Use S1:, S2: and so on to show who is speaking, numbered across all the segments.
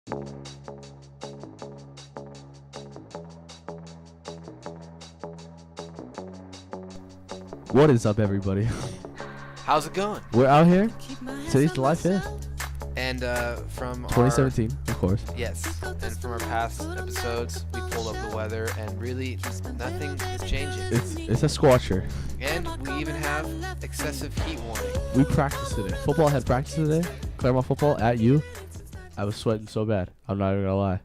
S1: What is up, everybody?
S2: How's it going?
S1: We're out here. Today's July 5th,
S2: And from
S1: 2017, of course.
S2: Yes, and from our past episodes, we pulled up the weather, and really nothing is changing.
S1: It's a scorcher.
S2: And we even have excessive heat warning.
S1: We practiced today. Football had practice today. Claremont football at U. I was sweating so bad. I'm not even gonna lie.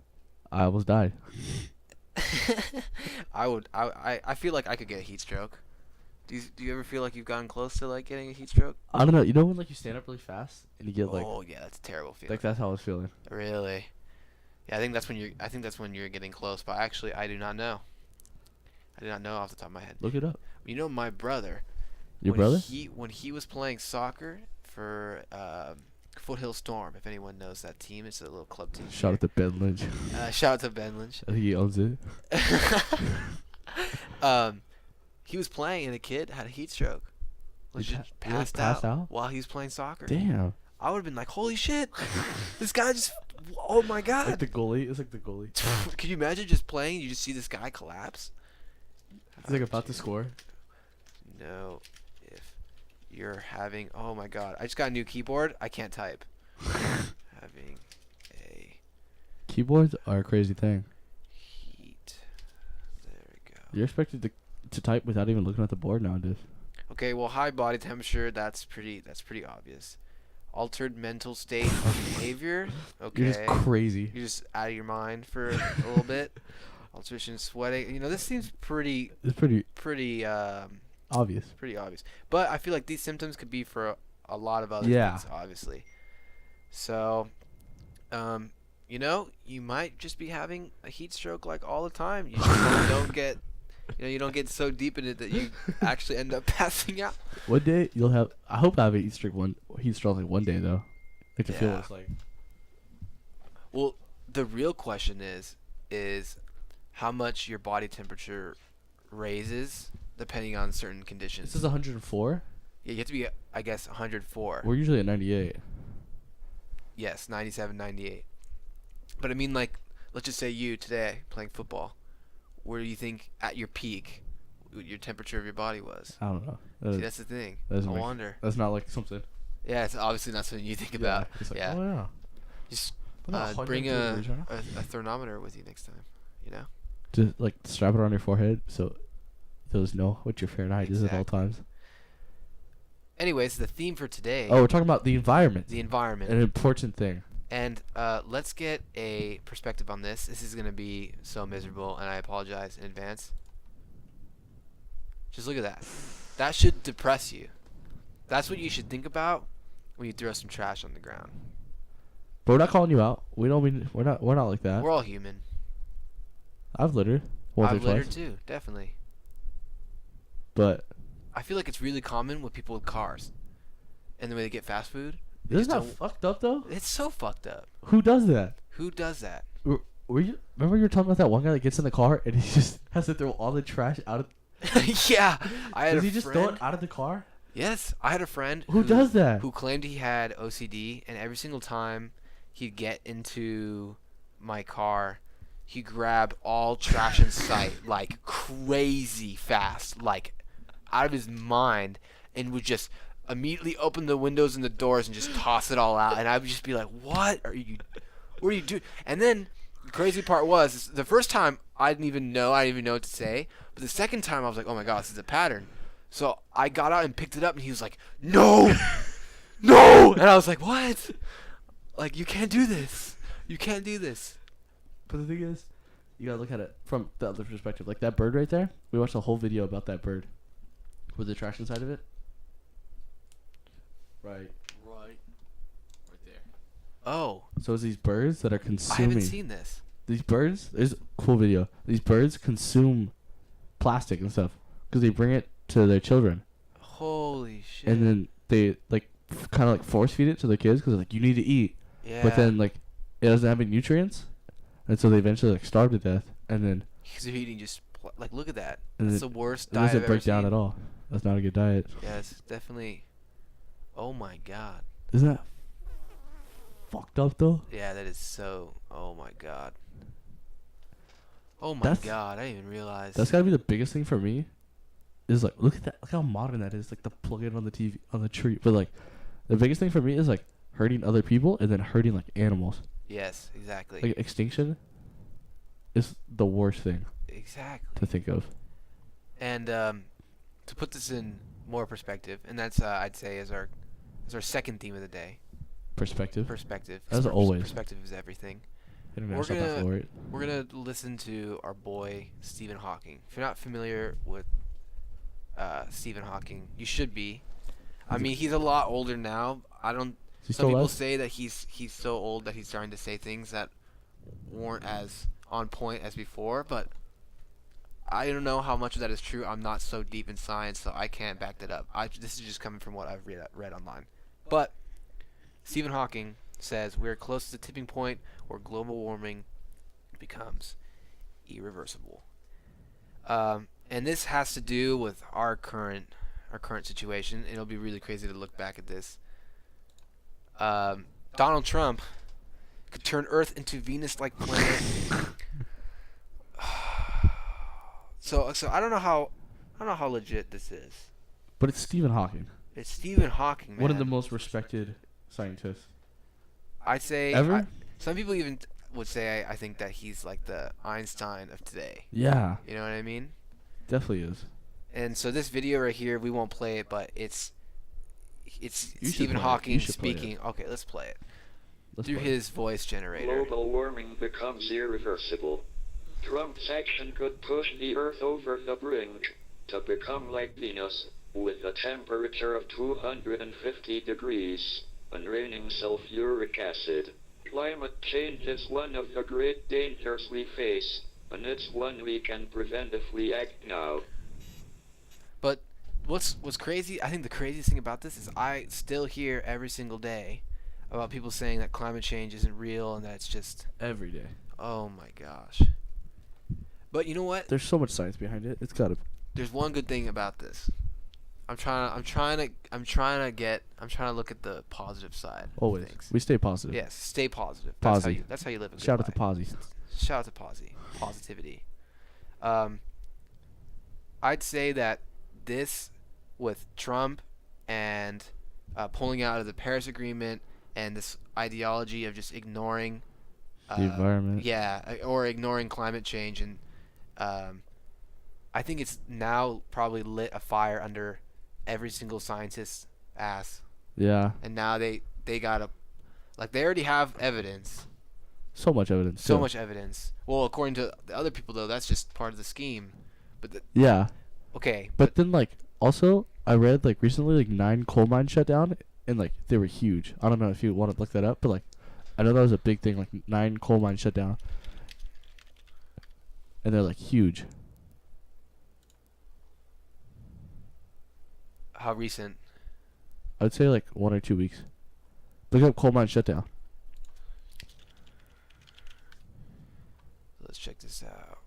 S1: I almost died.
S2: I feel like I could get a heat stroke. Do you ever feel like you've gotten close to like getting a heat stroke?
S1: I don't know. You know when like you stand up really fast and you get like.
S2: Oh yeah, that's a terrible feeling.
S1: Like that's how I was feeling.
S2: Really? Yeah, I think that's when you're getting close. But actually, I do not know. I do not know off the top of my head.
S1: Look it up.
S2: You know, my brother.
S1: Your brother?
S2: When he was playing soccer for Foothill Storm, if anyone knows that team, it's a little club team.
S1: Shout out to Ben Lynch.
S2: Shout out to Ben Lynch.
S1: I think he owns it.
S2: He was playing and a kid had a heat stroke. Legit passed out while he was playing soccer.
S1: Damn.
S2: I would have been like, holy shit, this guy just, oh my god.
S1: Like the goalie. It's like the goalie.
S2: Can you imagine just playing? You just see this guy collapse.
S1: He's like about to score.
S2: No, if you're having, oh my god, I just got a new keyboard. I can't type. Having a
S1: Keyboards are a crazy thing.
S2: heat. There we go.
S1: You're expected to type without even looking at the board nowadays.
S2: Okay, well, high body temperature. That's pretty obvious. Altered mental state of behavior. Okay.
S1: You're just crazy.
S2: You're just out of your mind for a little bit. Alteration, sweating. You know, this seems pretty.
S1: It's pretty
S2: obvious.
S1: obvious.
S2: Pretty obvious. But I feel like these symptoms could be for a lot of other things, obviously. So, you know, you might just be having a heat stroke like all the time. You just don't get. You don't get so deep in it that you actually end up passing out.
S1: One day you'll have. I hope I have a heat stroke like one day though. Like to feel what it's like.
S2: Well, the real question is how much your body temperature raises depending on certain conditions.
S1: This is 104.
S2: Yeah, you have to be, I guess, 104.
S1: We're usually at 98.
S2: Yes, 97, 98. But I mean, like, let's just say you today playing football. Where do you think at your peak your temperature of your body was?
S1: I don't know.
S2: See, that's the thing. I wonder.
S1: That's not like something.
S2: Yeah, it's obviously not something you think about.
S1: It's like,
S2: yeah.
S1: Oh yeah.
S2: Just bring a thermometer with you next time. You know.
S1: Just like strap it on your forehead so those know what your Fahrenheit is at all times.
S2: Anyways, the theme for today.
S1: Oh, we're talking about the environment.
S2: The environment.
S1: An important thing.
S2: And let's get a perspective on this. This is going to be so miserable, and I apologize in advance. Just look at that. That should depress you. That's what you should think about when you throw some trash on the ground.
S1: But we're not calling you out. We don't mean we're not like that.
S2: We're all human.
S1: I've littered.
S2: I've littered too, definitely.
S1: But
S2: I feel like it's really common with people with cars, and the way they get fast food.
S1: Isn't that fucked up though?
S2: It's so fucked up.
S1: Who does that?
S2: Who does that?
S1: Remember you were talking about that one guy that gets in the car and he just has to throw all the trash out of.
S2: Yeah, I had
S1: Does he just throw it out of the car?
S2: Yes, I had a friend
S1: who does that.
S2: Who claimed he had OCD, and every single time he'd get into my car, he'd grab all trash in sight like crazy fast, like out of his mind, and would just immediately open the windows and the doors and just toss it all out. And I would just be like, what are you doing? And then the crazy part was the first time I didn't even know what to say, but the second time I was like, oh my god, this is a pattern. So I got out and picked it up, and he was like, no, no. And I was like, what? Like, you can't do this. You can't do this.
S1: But the thing is, you gotta look at it from the other perspective. Like that bird right there, we watched a whole video about that bird with the trash inside of it. Right there.
S2: Oh.
S1: So it's these birds that are consuming.
S2: I haven't seen this.
S1: These birds, there's a cool video. These birds consume plastic and stuff because they bring it to their children.
S2: Holy shit.
S1: And then they like kind of like force feed it to the kids because like you need to eat.
S2: Yeah.
S1: But then like it doesn't have any nutrients, and so they eventually like starve to death. And then
S2: because they're eating just like look at that.
S1: And
S2: That's the worst
S1: it
S2: diet. It
S1: doesn't break down at all. That's not a good diet.
S2: Yeah, it's definitely. Oh my god.
S1: Isn't that fucked up though?
S2: Yeah, that is so. Oh my god. Oh my
S1: That's
S2: god, I didn't even realize.
S1: that's gotta be the biggest thing for me. Is like, look at that, look how modern that is. Like the plug in on the TV on the tree. But like, the biggest thing for me is like hurting other people and then hurting like animals.
S2: Yes, exactly.
S1: Like extinction is the worst thing
S2: Exactly.
S1: to think of.
S2: And to put this in more perspective, and that's I'd say is our second theme of the day.
S1: Perspective.
S2: Perspective.
S1: As always.
S2: Perspective is everything.
S1: International baccalaureate.
S2: We're gonna listen to our boy Stephen Hawking. If you're not familiar with Stephen Hawking, you should be. I mean, he's a lot older now. Some people say that he's so old that he's starting to say things that weren't as on point as before, but I don't know how much of that is true. I'm not so deep in science, so I can't back that up. This is just coming from what I've read online. But Stephen Hawking says we're close to the tipping point where global warming becomes irreversible. And this has to do with our current situation. It'll be really crazy to look back at this. Donald Trump could turn Earth into Venus-like planet. So I don't know how legit this is.
S1: But it's Stephen Hawking.
S2: It's Stephen Hawking, man.
S1: One of the most respected scientists.
S2: I'd say
S1: ever.
S2: Some people even would say I think that he's like the Einstein of today.
S1: Yeah.
S2: You know what I mean?
S1: Definitely is.
S2: And so this video right here, we won't play it, but it's Stephen Hawking speaking. Okay, let's play it. Through his voice generator.
S3: Global warming becomes irreversible. Trump's action could push the Earth over the brink to become like Venus, with a temperature of 250 degrees and raining sulfuric acid. Climate change is one of the great dangers we face, and it's one we can prevent if we act now.
S2: But what's crazy, I think the craziest thing about this is I still hear every single day about people saying that climate change isn't real and that it's just
S1: every day.
S2: Oh my gosh. But you know what?
S1: There's so much science behind it. It's gotta.
S2: There's one good thing about this. I'm trying to look at the positive side.
S1: Always.
S2: Of things.
S1: We stay positive.
S2: Yes, stay positive.
S1: Posy.
S2: That's how you live a good
S1: Shout out
S2: life.
S1: to Posy.
S2: Shout out to Posy. Positivity. I'd say that this, with Trump and pulling out of the Paris Agreement and this ideology of just ignoring
S1: the environment.
S2: Yeah, or ignoring climate change, and I think it's now probably lit a fire under every single scientist's ass.
S1: Yeah.
S2: And now they gotta, like, they already have evidence.
S1: So much evidence.
S2: So much evidence. Well, according to the other people, though, that's just part of the scheme. But
S1: yeah.
S2: Okay.
S1: But then, like, also, I read, like, recently, like, 9 coal mines shut down, and, like, they were huge. I don't know if you want to look that up, but, like, I know that was a big thing, like 9 coal mines shut down. And they're, like, huge.
S2: How recent?
S1: I would say, like, 1 or 2 weeks. Look up coal mine shutdown.
S2: Let's check this out.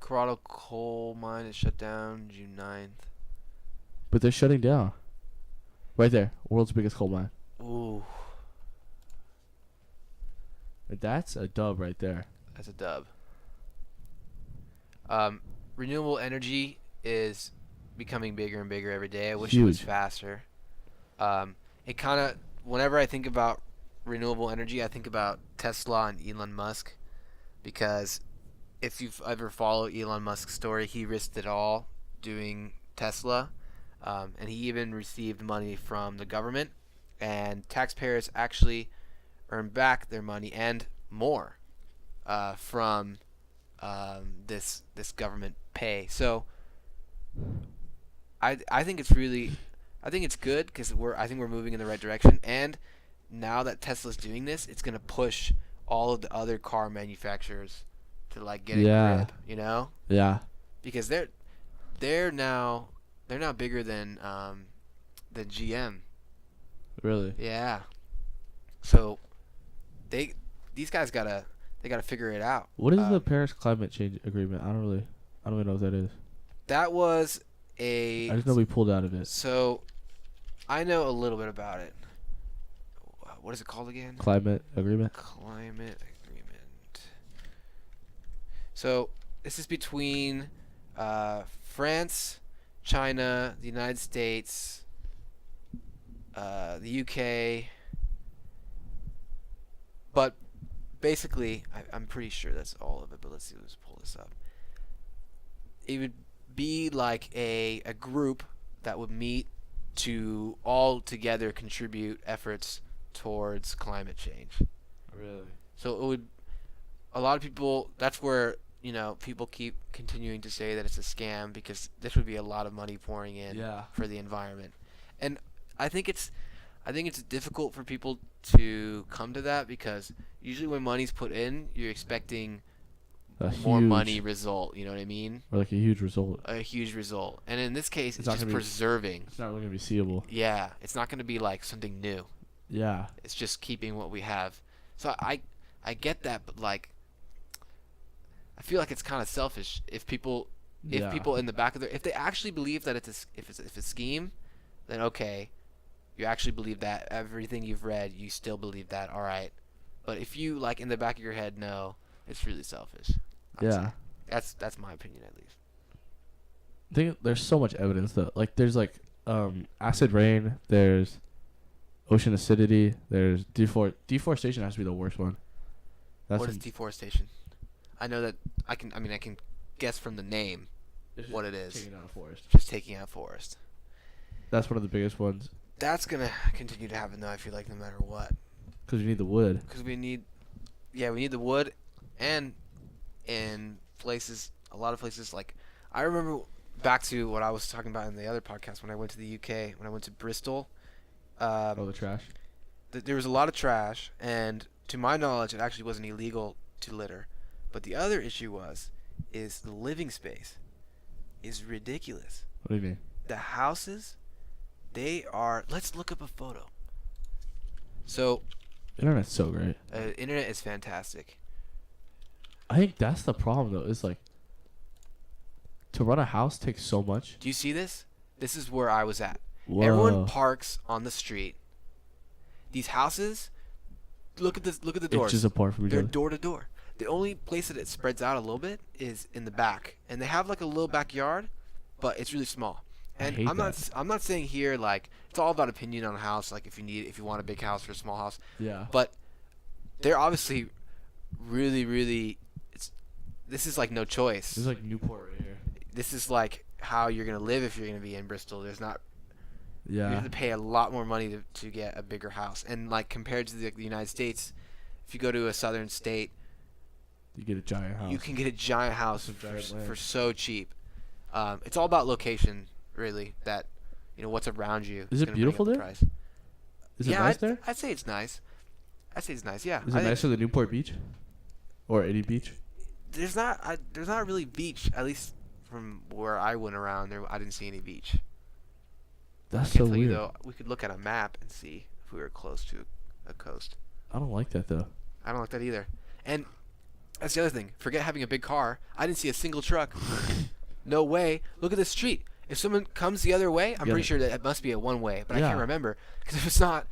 S2: Corrado coal mine is shut down June 9th.
S1: But they're shutting down. Right there. World's biggest coal mine.
S2: Ooh.
S1: That's a dub right there.
S2: That's a dub. Renewable energy is becoming bigger and bigger every day. I wish it was faster. It kind of, whenever I think about renewable energy, I think about Tesla and Elon Musk, because if you've ever followed Elon Musk's story, he risked it all doing Tesla, and he even received money from the government, and taxpayers actually earn back their money and more from this government pay. So I think it's good because I think we're moving in the right direction, and now that Tesla's doing this, it's gonna push all of the other car manufacturers to, like, get a grip, you know?
S1: Yeah.
S2: Because they're now bigger than GM.
S1: Really?
S2: Yeah. So these guys gotta figure it out.
S1: What is the Paris Climate Change Agreement? I don't even know what that is.
S2: That was
S1: I just know we pulled out of it.
S2: So I know a little bit about it. what is it called again?
S1: Climate agreement.
S2: Climate agreement. So this is between France, China, the United States, the UK. But basically, I'm pretty sure that's all of it. But let's see. Let's pull this up. It would be like a group that would meet to all together contribute efforts towards climate change.
S1: Really?
S2: So it would, a lot of people, that's where, people keep continuing to say that it's a scam because this would be a lot of money pouring in
S1: Yeah.
S2: for the environment. And I think it's difficult for people to come to that because usually when money's put in, you're expecting more money result, you know what I mean?
S1: Or like a huge result.
S2: A huge result. And in this case,
S1: It's
S2: it's
S1: not
S2: just
S1: gonna be-
S2: preserving.
S1: It's not really gonna be seeable.
S2: Yeah, it's not going to be like something new.
S1: Yeah.
S2: It's just keeping what we have. So I get that, but like I feel like it's kind of selfish if people in the back of their, if they actually believe that it's a scheme, then okay, you actually believe that. Everything you've read, you still believe that. All right. But if you like in the back of your head, no, it's really selfish. I'd say. That's my opinion at least.
S1: I think there's so much evidence though. Like there's like acid rain, there's ocean acidity, there's deforestation has to be the worst one.
S2: What is deforestation? I know that I can guess from the name what it is.
S1: Taking out a forest.
S2: Just taking out forest.
S1: That's one of the biggest ones.
S2: That's gonna continue to happen though. I feel like no matter what.
S1: Because you need the wood.
S2: Because we need the wood, and in a lot of places like I remember back to what I was talking about in the other podcast when I went to the UK, when I went to Bristol.
S1: The trash.
S2: There was a lot of trash, and to my knowledge, it actually wasn't illegal to litter. But the other issue is the living space is ridiculous.
S1: What do you mean?
S2: The houses, they are. Let's look up a photo. So,
S1: Internet's so great.
S2: internet is fantastic.
S1: I think that's the problem though. Is like to run a house takes so much.
S2: Do you see this? This is where I was at.
S1: Whoa.
S2: Everyone parks on the street. These houses, look at this. Look at the doors.
S1: Inches apart from each
S2: They're
S1: other.
S2: door to door. The only place that it spreads out a little bit is in the back, and they have like a little backyard, but it's really small. And
S1: hate
S2: I'm not saying here like it's all about opinion on a house. Like if you want a big house or a small house,
S1: Yeah.
S2: but they're obviously really. This is like no choice.
S1: There's like Newport right here.
S2: This is like how you're gonna live if you're gonna be in Bristol. There's not. You
S1: Yeah.
S2: have to pay a lot more money to get a bigger house, and like compared to the United States, if you go to a southern state,
S1: You get a giant house.
S2: you can get a giant house
S1: Some giant land.
S2: for so cheap. It's all about location, really. That what's around you.
S1: Is it
S2: gonna bring
S1: beautiful
S2: up the
S1: there?
S2: price.
S1: Is it
S2: Yeah,
S1: nice there?
S2: I'd say it's nice. Yeah.
S1: Is
S2: I
S1: it
S2: think
S1: nicer than Newport Beach? Or any beach?
S2: there's not really beach, at least from where I went around. I didn't see any beach.
S1: That's
S2: I can
S1: so
S2: tell you
S1: weird.
S2: though, we could look at a map and see if we were close to a coast.
S1: I don't like that though.
S2: I don't like that either. And that's the other thing. Forget having a big car. I didn't see a single truck. No way. Look at the street. If someone comes the other way, I'm
S1: You
S2: pretty
S1: gotta-
S2: sure that it must be a one way, but I
S1: Yeah.
S2: can't remember because if it's not,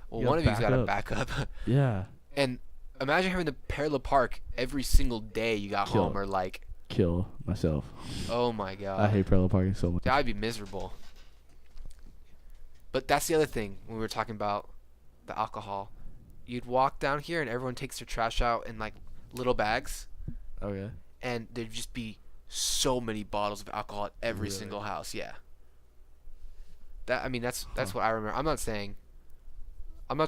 S2: well,
S1: You
S2: one of
S1: gotta
S2: you's got to
S1: back
S2: back up.
S1: Yeah.
S2: And imagine having to parallel park every single day you got
S1: Kill.
S2: home, or like,
S1: Kill myself.
S2: oh my god,
S1: I hate parallel parking so much.
S2: I'd be miserable. But that's the other thing when we were talking about the alcohol. You'd walk down here and everyone takes their trash out in like little bags,
S1: Oh yeah.
S2: and there'd just be so many bottles of alcohol at every
S1: Really?
S2: single house. Yeah. That's
S1: Huh.
S2: what I remember. I'm not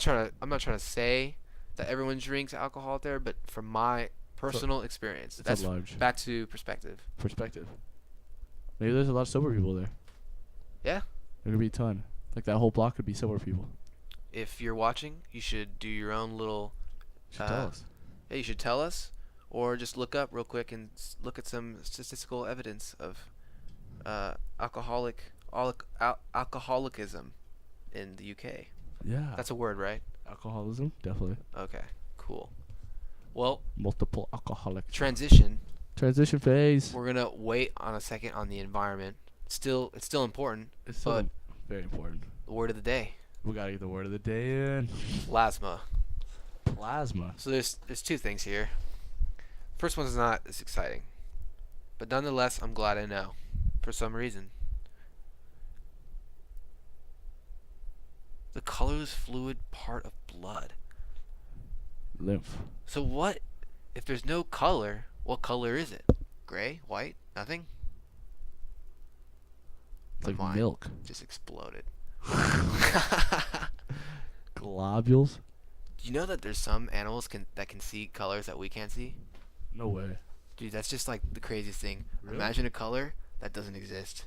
S2: trying to say that everyone drinks alcohol out there, but from my personal experience,
S1: It's
S2: that's
S1: a large
S2: back to perspective.
S1: perspective. Maybe there's a lot of sober people there.
S2: Yeah.
S1: There could be a ton. Like that whole block could be sober people.
S2: If you're watching, you should do your own little.
S1: Should tell us.
S2: Yeah, you should tell us, or just look up real quick and look at some statistical evidence of alcoholicism in the UK.
S1: Yeah.
S2: That's a word, right?
S1: Alcoholism, definitely.
S2: Okay, cool. Well,
S1: Multiple alcoholic.
S2: transition.
S1: Transition phase.
S2: We're gonna wait on a second on the environment. It's still important.
S1: It's still
S2: but
S1: very important.
S2: the word of the day.
S1: We gotta get the word of the day in.
S2: Plasma.
S1: Plasma.
S2: So there's two things here. First one's not as exciting, but nonetheless, I'm glad I know. For some reason, the colorless fluid part of blood.
S1: Lymph.
S2: So what? If there's no color, what color is it? Gray? White? Nothing?
S1: It's
S2: My
S1: like
S2: mind
S1: milk.
S2: just exploded.
S1: Globules.
S2: Do you know that there's some animals that can see colors that we can't see?
S1: No way.
S2: Dude, that's just like the craziest thing.
S1: Really?
S2: Imagine a color that doesn't exist.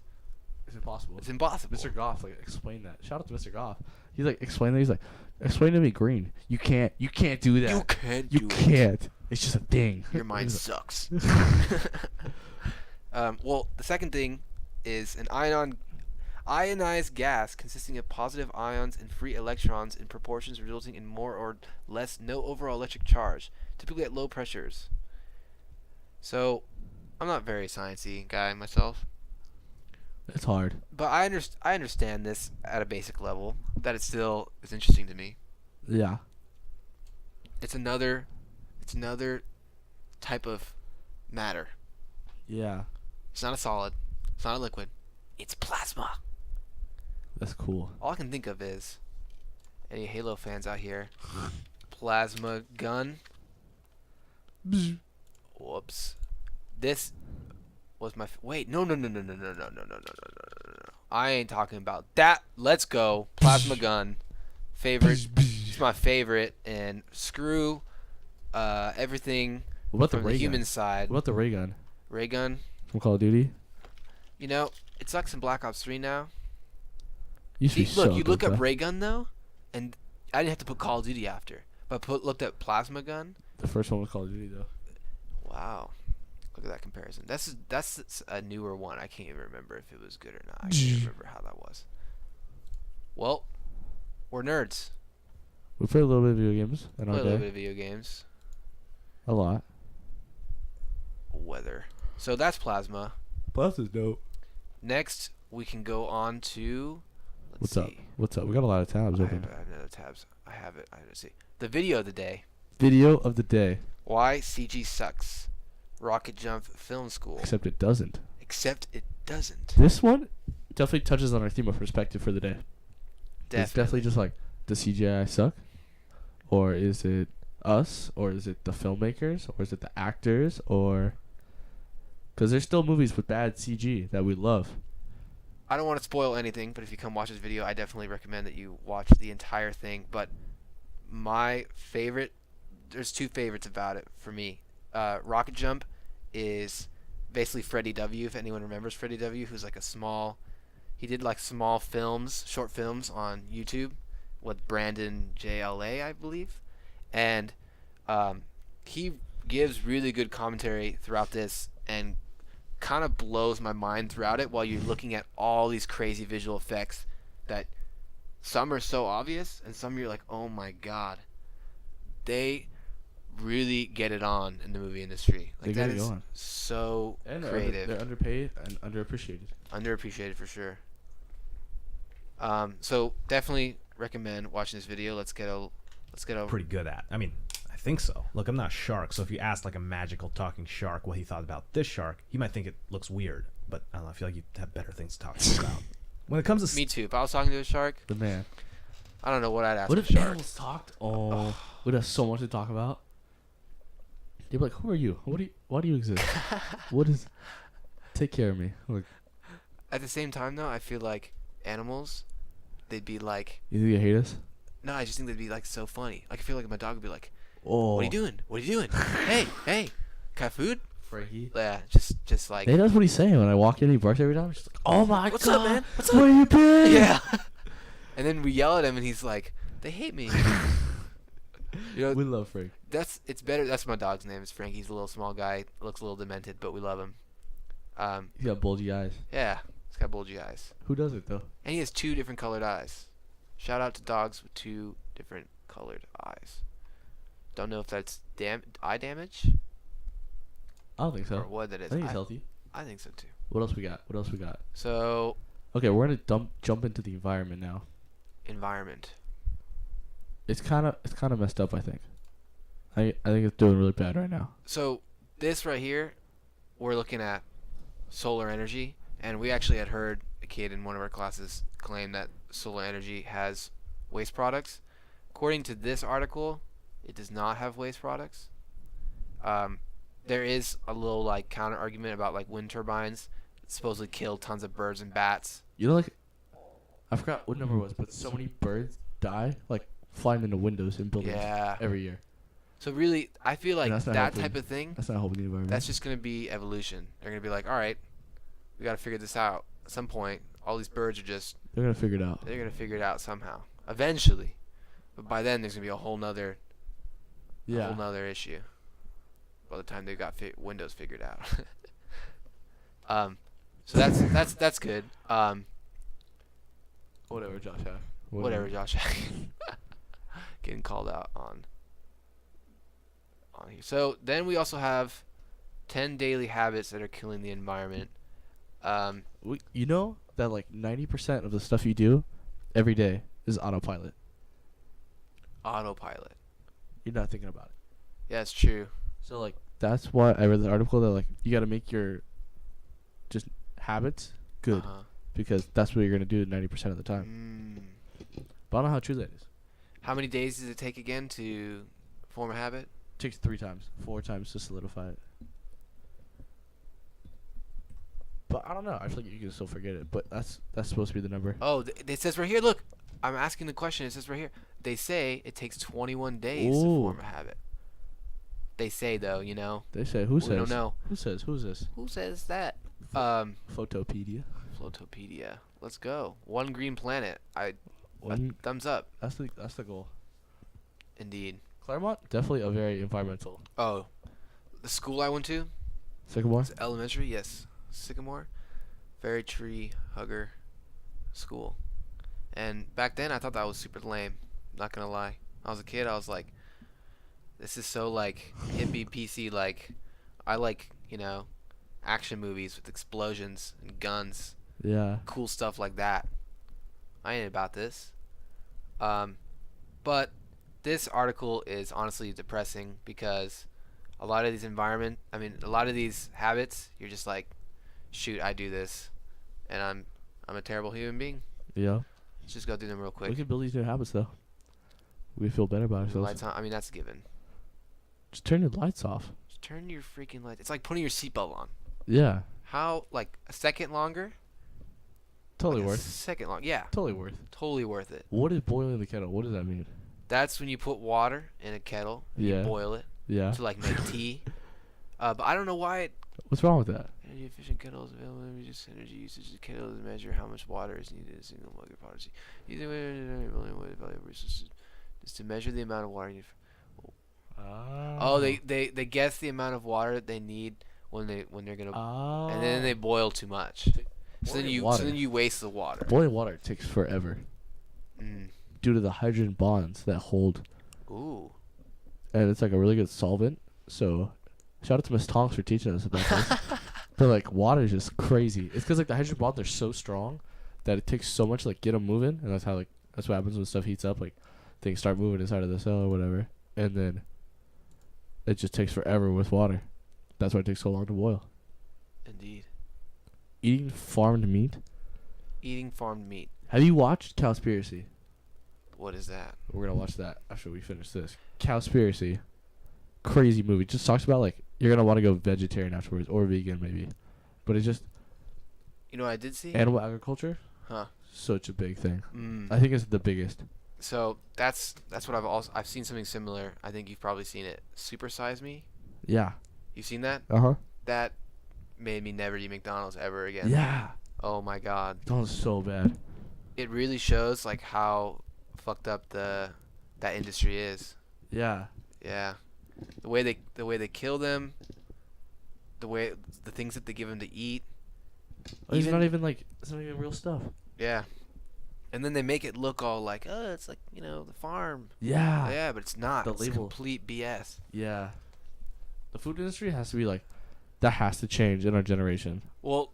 S1: It's impossible.
S2: It's impossible.
S1: Mr. Goff, like, explain that. Shout out to Mr. Goff. He's like, explain that. He's like, explain to me green. You can't do that.
S2: You can't
S1: You
S2: do it.
S1: can't. It's just a thing.
S2: Your mind sucks. Well, the second thing is an ionized gas consisting of positive ions and free electrons in proportions resulting in more or less no overall electric charge, typically at low pressures. So, I'm not very sciencey guy myself,
S1: It's hard.
S2: but I understand this at a basic level. That it still is interesting to me.
S1: Yeah.
S2: It's another type of matter.
S1: Yeah.
S2: It's not a solid. It's not a liquid. It's plasma.
S1: That's cool.
S2: All I can think of is any Halo fans out here. Plasma gun. Whoops. This was my wait. No. I ain't talking about that. Let's go. Plasma gun. Favorite. It's my favorite. And screw everything
S1: What about the
S2: from the
S1: ray
S2: human
S1: gun?
S2: side.
S1: What about the ray gun
S2: Ray gun.
S1: from Call of Duty?
S2: You know, it sucks in Black Ops 3 now.
S1: Used to be
S2: See, look,
S1: so
S2: you
S1: good,
S2: look up
S1: though.
S2: ray gun though, and I didn't have to put Call of Duty after, but looked at plasma gun.
S1: The first one was Call of Duty though.
S2: Wow, look at that comparison. That's a newer one. I can't even remember if it was good or not. I can't remember how that was. Well, we're nerds.
S1: We play a little bit of video games in
S2: Play
S1: our
S2: a little
S1: day.
S2: bit of video games.
S1: A lot.
S2: Weather. So that's plasma.
S1: Plus is dope.
S2: Next, we can go on to. Let's
S1: What's up?
S2: see.
S1: What's up? We got a lot of tabs
S2: I
S1: open.
S2: have another tabs. I have it. I have to see. The video of the day.
S1: Video of the day.
S2: Why CG sucks. Rocket Jump Film School.
S1: Except it doesn't.
S2: Except it doesn't.
S1: This one definitely touches on our theme of perspective for the day. It's definitely
S2: Definitely.
S1: just like, does CGI suck? Or is it us? Or is it the filmmakers? Or is it the actors? Or... Because there's still movies with bad CG that we love.
S2: I don't want to spoil anything, but if you come watch this video, I definitely recommend that you watch the entire thing. But my favorite, there's two favorites about it for me. Rocket Jump is basically Freddie W. If anyone remembers Freddie W., who's like he did like small films, short films on YouTube with Brandon JLA, I believe. And he gives really good commentary throughout this and kind of blows my mind throughout it while you're looking at all these crazy visual effects that some are so obvious and some you're like, oh my god, they really get it on in the movie industry. Like,
S1: They
S2: that
S1: get it
S2: is
S1: on.
S2: so
S1: And
S2: creative.
S1: they're underpaid and underappreciated.
S2: Underappreciated for sure. So definitely recommend watching this video. Let's get over.
S4: Pretty good at. I mean, I think so. Look, I'm not a shark, so if you ask like a magical talking shark what he thought about this shark, he might think it looks weird. But I don't know. I feel like you have better things to talk about. When it comes to
S2: Me too. If I was talking to a shark,
S1: The man.
S2: I don't know what I'd ask
S1: What
S2: a
S1: if
S2: shark.
S1: animals talked? Oh, we'd have so much to talk about. They'd be like, "Who are you? Why do you exist? What is? Take care of me." Like,
S2: At the same time, though, I feel like animals, they'd be like,
S1: you think you hate us?
S2: no, I just think they'd be like so funny. Like, I feel like my dog would be like,
S1: Oh,
S2: what are you doing? What are you doing? Hey, can I have food?
S1: Frankie.
S2: Yeah, just like,
S1: Hey, that's what he's saying when I walk in. He barks every time. He's just like, "Oh my
S2: what's
S1: god,
S2: up, man? What's
S1: Where
S2: up?
S1: you been?"
S2: Yeah. And then we yell at him, and he's like, they hate me. You know,
S1: We love Frank.
S2: it's better. That's my dog's name. It's Frank. He's a little small guy. Looks a little demented, but we love him.
S1: He's got bulgy eyes.
S2: Yeah, he's got bulgy eyes,
S1: Who does it though?
S2: and he has 2 different colored eyes. Shout out to dogs with 2 different colored eyes. Don't know if that's eye damage
S1: I don't think so.
S2: or what that
S1: I
S2: is.
S1: think he's healthy.
S2: I think so too.
S1: What else we got?
S2: So
S1: Okay, we're gonna jump into the environment now.
S2: environment.
S1: It's kind of messed up. I think. I think it's doing really bad right now.
S2: So this right here, we're looking at solar energy, and we actually had heard a kid in one of our classes claim that solar energy has waste products. According to this article, it does not have waste products. There is a little like counter argument about like wind turbines that supposedly kill tons of birds and bats.
S1: You know, like I forgot what number it was, but so many birds die like flying into windows in buildings every year.
S2: So really, I feel like
S1: that's not
S2: that
S1: helping.
S2: type of thing,
S1: That's not helping the environment.
S2: that's just going to be evolution. They're going to be like, all right, we got to figure this out. At some point, all these birds are just,
S1: They're gonna figure it out.
S2: they're going to figure it out somehow. Eventually. But by then, there's going to be a whole nother issue. By the time they've got Windows figured out. So that's good.
S1: Whatever, Josh.
S2: Whatever, Josh. Getting called out on here. So then we also have 10 daily habits that are killing the environment.
S1: You know that like 90% of the stuff you do every day is autopilot.
S2: Autopilot.
S1: You're not thinking about it.
S2: Yeah, it's true.
S1: So like that's why I read the article that like you got to make your just habits good because that's what you're gonna do 90% of the time. But I don't know how true that is.
S2: How many days does it take again to form a habit?
S1: It takes 4 times to solidify it. But I don't know. I feel like you can still forget it. But that's supposed to be the number.
S2: Oh, it says right here. Look, I'm asking the question. It says right here. They say it takes 21 days to form a habit. They say though, you know.
S1: They say. Who says?
S2: We don't know.
S1: Who says? Who's this?
S2: Who says that?
S1: Photopedia.
S2: Flotopedia. Let's go. One green planet. Thumbs up.
S1: That's the goal.
S2: Indeed.
S1: Claremont, definitely a very environmental.
S2: Oh, the school I went to.
S1: Sycamore.
S2: It's elementary. Yes, Sycamore. Very tree hugger school. And back then, I thought that was super lame. Not gonna lie. I was a kid. I was like, this is so like hippie PC. Like, I like action movies with explosions and guns.
S1: Yeah.
S2: Cool stuff like that. I ain't about this. But this article is honestly depressing because a lot of these habits, you're just like, shoot, I do this, and I'm a terrible human being.
S1: Yeah.
S2: Let's just go through them real quick.
S1: We can build these new habits though. We feel better about ourselves.
S2: Lights on. I mean, that's a given.
S1: Just turn your lights off.
S2: Just turn your freaking lights. It's like putting your seatbelt on.
S1: Yeah.
S2: How, like a second longer?
S1: Totally
S2: like
S1: worth.
S2: A second long. Yeah.
S1: Totally worth.
S2: Totally worth it.
S1: What is boiling the kettle? What does that mean?
S2: That's when you put water in a kettle and you boil it to like make tea. But I don't know why it.
S1: What's wrong with that?
S2: Energy efficient kettles available to reduce energy usage. The kettle to measure how much water is needed in a single mug of water. Using valuable resources is to measure the amount of water you need. Oh, they guess the amount of water that they need when they're gonna, and then they boil too much. So then you waste the water.
S1: Boiling water takes forever. Due to the hydrogen bonds that hold.
S2: Ooh.
S1: And it's like a really good solvent. So, shout out to Miss Tonks for teaching us about this. But like water is just crazy. It's because like the hydrogen bonds are so strong that it takes so much to like get them moving, and that's what happens when stuff heats up. Like things start moving inside of the cell or whatever, and then it just takes forever with water. That's why it takes so long to boil.
S2: Indeed.
S1: Eating farmed meat.
S2: Eating farmed meat.
S1: Have you watched Cowspiracy?
S2: What is that?
S1: We're gonna watch that after we finish this. Cowspiracy, crazy movie. Just talks about like you're gonna want to go vegetarian afterwards or vegan maybe, but it's just.
S2: You know what I did see?
S1: Animal agriculture.
S2: Huh.
S1: Such a big thing. I think it's the biggest.
S2: So that's what I've seen something similar. I think you've probably seen it. Super Size Me.
S1: Yeah.
S2: You seen that? That made me never eat McDonald's ever again.
S1: Yeah.
S2: Oh my God.
S1: McDonald's is so bad.
S2: It really shows like how fucked up that industry is.
S1: Yeah.
S2: Yeah. The way they kill them. The things that they give them to eat.
S1: It's not even real stuff.
S2: Yeah. And then they make it look all like, oh, it's like, the farm.
S1: Yeah.
S2: Yeah, but it's not.
S1: The
S2: it's
S1: label.
S2: Complete BS.
S1: Yeah. The food industry has to be like, that has to change in our generation.
S2: Well,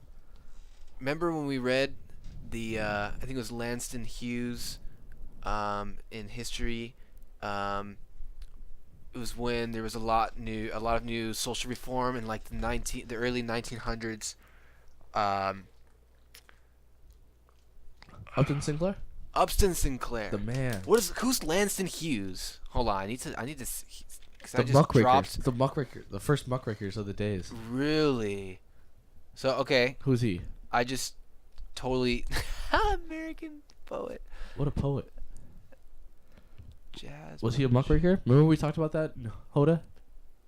S2: remember when we read the, I think it was Lanston Hughes in history. It was when there was a lot of new social reform in like the early 1900s.
S1: Upton Sinclair,
S2: Upton Sinclair.
S1: the man.
S2: Who's Lanston Hughes? Hold on, I need to because I
S1: The
S2: just
S1: muckrakers.
S2: dropped.
S1: The muckraker. The first muckrakers of the days.
S2: Really? So okay,
S1: Who's he?
S2: I just totally American poet.
S1: What a poet.
S2: Jazz.
S1: Was he a muckraker? Remember we talked about that? Hoda?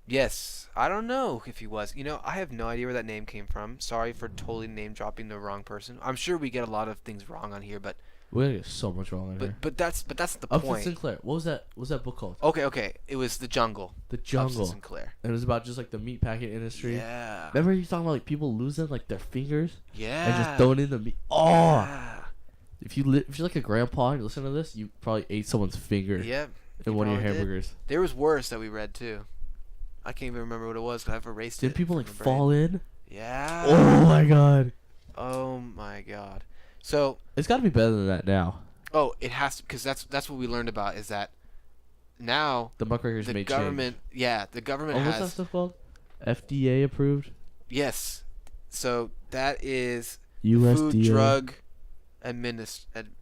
S2: Yes. I don't know if he was. You know, I have no idea where that name came from. Sorry for totally name dropping the wrong person. I'm sure we get a lot of things wrong on here, but
S1: We're gonna get so much wrong in here.
S2: but that's the
S1: Upton
S2: point.
S1: Sinclair. What was that? What was that book called?
S2: Okay. It was The Jungle.
S1: The
S2: Upton
S1: Jungle.
S2: Sinclair.
S1: And it was about just like the meat packing industry.
S2: Yeah.
S1: Remember you talking about like people losing like their fingers
S2: Yeah.
S1: and just throwing in the meat. Oh,
S2: Yeah.
S1: if you're like a grandpa and you listen to this, you probably ate someone's finger
S2: Yep.
S1: in
S2: you
S1: one of your
S2: probably did.
S1: hamburgers.
S2: There was worse that we read too. I can't even remember what it was because I've erased it.
S1: Did people
S2: from
S1: like
S2: the brain.
S1: fall in?
S2: Yeah.
S1: Oh my god.
S2: Oh my god. So,
S1: It's got to be better than that now.
S2: oh, it has to, because that's what we learned about is that now
S1: The muckrakers
S2: the
S1: made
S2: government,
S1: change.
S2: yeah, the government
S1: Oh, what's that
S2: has,
S1: stuff called? FDA approved.
S2: yes. So that is
S1: USDA.
S2: Food Drug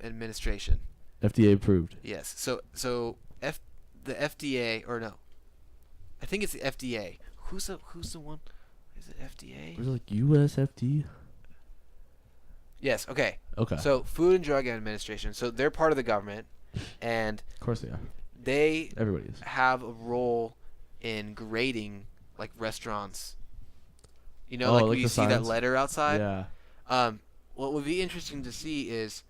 S2: Administration.
S1: FDA approved.
S2: Yes. So the FDA or no, I think it's the FDA. Who's the one? Is it FDA?
S1: Was it like USFD?
S2: Yes. Okay.
S1: Okay.
S2: So Food and Drug Administration. So they're part of the government, and
S1: of course they are.
S2: they
S1: Everybody is.
S2: have a role in grading like restaurants. You know,
S1: Oh,
S2: like
S1: like
S2: when you
S1: the
S2: see that
S1: signs?
S2: letter outside.
S1: Yeah.
S2: What would be interesting to see is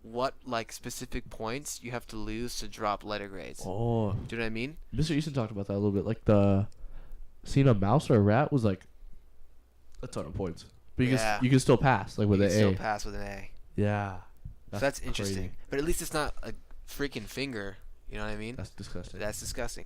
S2: what like specific points you have to lose to drop letter grades.
S1: Oh,
S2: Do you know what I mean?
S1: Mr. Easton talked about that a little bit. Like seeing a mouse or a rat was like a ton of points, but
S2: Yeah.
S1: you can still pass like with
S2: You
S1: an
S2: can still
S1: A.
S2: pass with an A.
S1: Yeah.
S2: So that's interesting.
S1: crazy.
S2: But at least it's not a freaking finger. You know what I mean?
S1: That's disgusting.
S2: That's disgusting.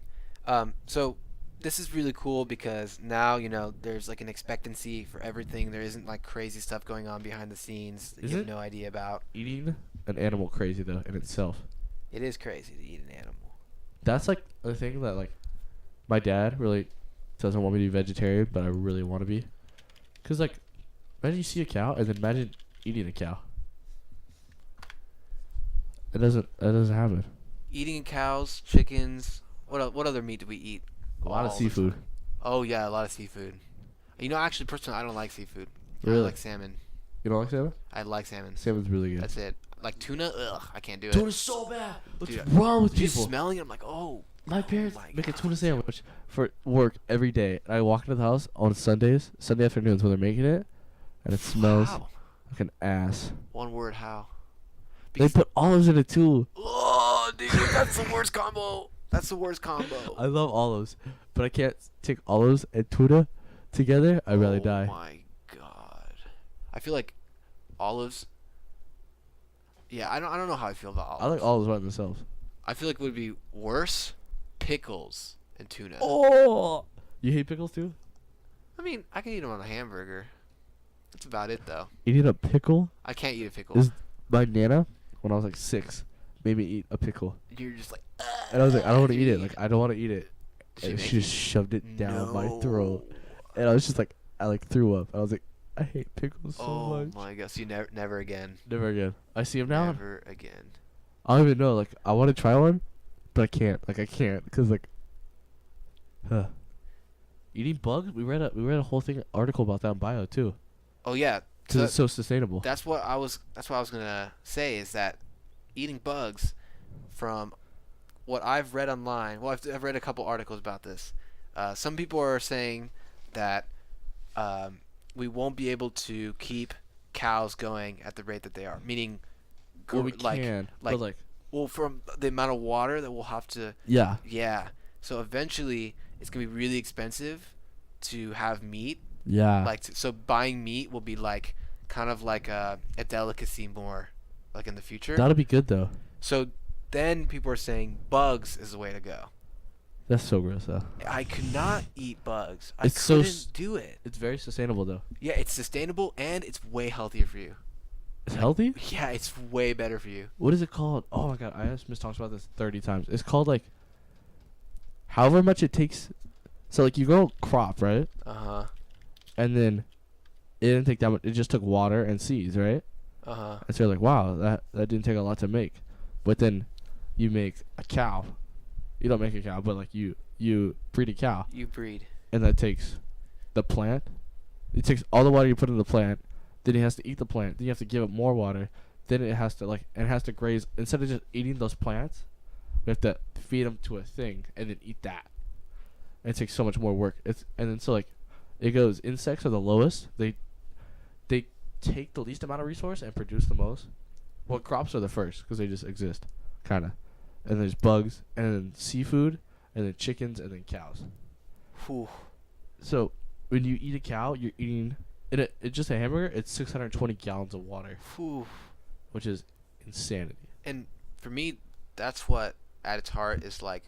S2: So this is really cool because now there's like an expectancy for everything. There isn't like crazy stuff going on behind the scenes that
S1: Is
S2: you have
S1: it?
S2: no idea about.
S1: Eating an animal crazy though in itself.
S2: It is crazy to eat an animal.
S1: That's like the thing that like my dad really doesn't want me to be vegetarian, but I really want to be. Cause like, imagine you see a cow and then imagine eating a cow. It doesn't happen.
S2: Eating cows, chickens. What other meat do we eat?
S1: A lot of
S2: all the
S1: seafood.
S2: time? Oh yeah, a lot of seafood. Actually, personally, I don't like seafood.
S1: Really?
S2: I like salmon.
S1: You don't like salmon?
S2: I like salmon.
S1: Salmon's really good.
S2: That's it. Like tuna, ugh, I can't do it.
S1: Tuna's so bad. What's
S2: Dude,
S1: wrong with
S2: Just
S1: people?
S2: smelling it, I'm like, oh.
S1: My parents
S2: my
S1: make a
S2: God.
S1: tuna sandwich for work every day. And I walk into the house on Sunday afternoons when they're making it, and it smells
S2: How?
S1: like an ass.
S2: One word, how?
S1: They put olives in it too.
S2: Oh, dude, that's the worst combo. That's the worst combo.
S1: I love olives, but I can't take olives and tuna together. I'd rather die.
S2: Oh my god. I feel like olives. Yeah, I don't know how I feel about olives.
S1: I like olives by themselves.
S2: I feel like it would be worse pickles and tuna.
S1: Oh, you hate pickles too?
S2: I mean, I can eat them on a hamburger. That's about it, though.
S1: Eating a pickle?
S2: I can't eat a pickle.
S1: Is my nana, when I was like 6, made me eat a pickle,
S2: You're just like.
S1: and I was like, I don't want to eat it.
S2: Jimmy.
S1: Like I don't want to eat it.
S2: She
S1: And
S2: make
S1: she just shoved it down my
S2: No.
S1: throat, and I was just like, I like threw up. I was like, I hate pickles so
S2: Oh
S1: much.
S2: my god! So you never again.
S1: Never again. I see him now.
S2: Never again.
S1: I don't even know. Like I want to try one, but I can't. Like I can't because like, eating bugs. We read a whole article about that in bio too.
S2: Oh yeah.
S1: Because
S2: So
S1: it's so sustainable.
S2: that's what I was gonna say is that eating bugs, from what I've read online. Well, I've read a couple articles about this. Some people are saying that we won't be able to keep cows going at the rate that they are. Meaning,
S1: Well, we
S2: like
S1: can.
S2: like
S1: but like
S2: well, from the amount of water that we'll have to.
S1: yeah.
S2: Yeah. So eventually, it's gonna be really expensive to have meat.
S1: Yeah.
S2: So buying meat will be like kind of like a delicacy more, like in the future.
S1: That'll be good though.
S2: So then people are saying bugs is the way to go.
S1: That's so gross though.
S2: I could not eat bugs. I
S1: It's so
S2: couldn't
S1: s-
S2: do it.
S1: It's very sustainable though.
S2: Yeah, it's sustainable and it's way healthier for you.
S1: It's healthy?
S2: Yeah, it's way better for you.
S1: What is it called? Oh my god, I asked Miss talks about this 30 times. It's called like however much it takes. So like you grow crop, right?
S2: Uh-huh.
S1: And then it didn't take that much. It just took water and seeds, right?
S2: Uh-huh.
S1: And so you're like, wow, that didn't take a lot to make. But then you make a cow. You don't make a cow, but like you breed a cow.
S2: You breed.
S1: And that takes the plant. It takes all the water you put in the plant. Then it has to eat the plant. Then you have to give it more water. Then it has to graze. Instead of just eating those plants, we have to feed them to a thing and then eat that. And it takes so much more work. And then so like, it goes insects are the lowest. They take the least amount of resource and produce the most. Well, crops are the first because they just exist, kind of. And there's bugs, and then seafood, and then chickens, and then cows.
S2: Whew.
S1: So when you eat a cow, you're eating it's just a hamburger. It's 620 gallons of water,
S2: Whew.
S1: which is insanity.
S2: And for me, that's what at its heart is like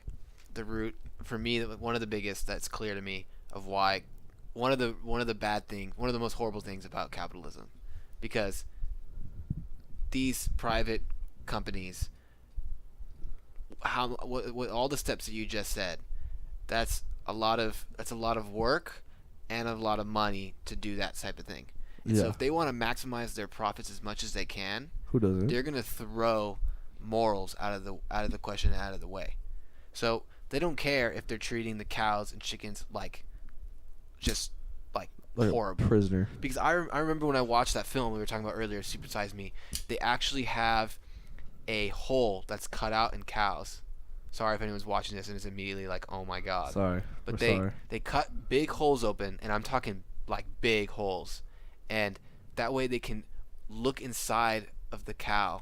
S2: the root. For me, one of the biggest that's clear to me of why one of the most horrible things about capitalism, because these private companies, what all the steps that you just said, that's a lot of work and a lot of money to do that type of thing. And so if they want to maximize their profits as much as they can,
S1: Who doesn't?
S2: they're gonna throw morals out of the question, out of the way. So they don't care if they're treating the cows and chickens like just like horrible.
S1: A prisoner.
S2: Because I remember when I watched that film we were talking about earlier, Super Size Me, they actually have a hole that's cut out in cows. Sorry if anyone's watching this and is immediately like, oh my god.
S1: Sorry.
S2: But
S1: sorry.
S2: they cut big holes open, and I'm talking like big holes. And that way they can look inside of the cow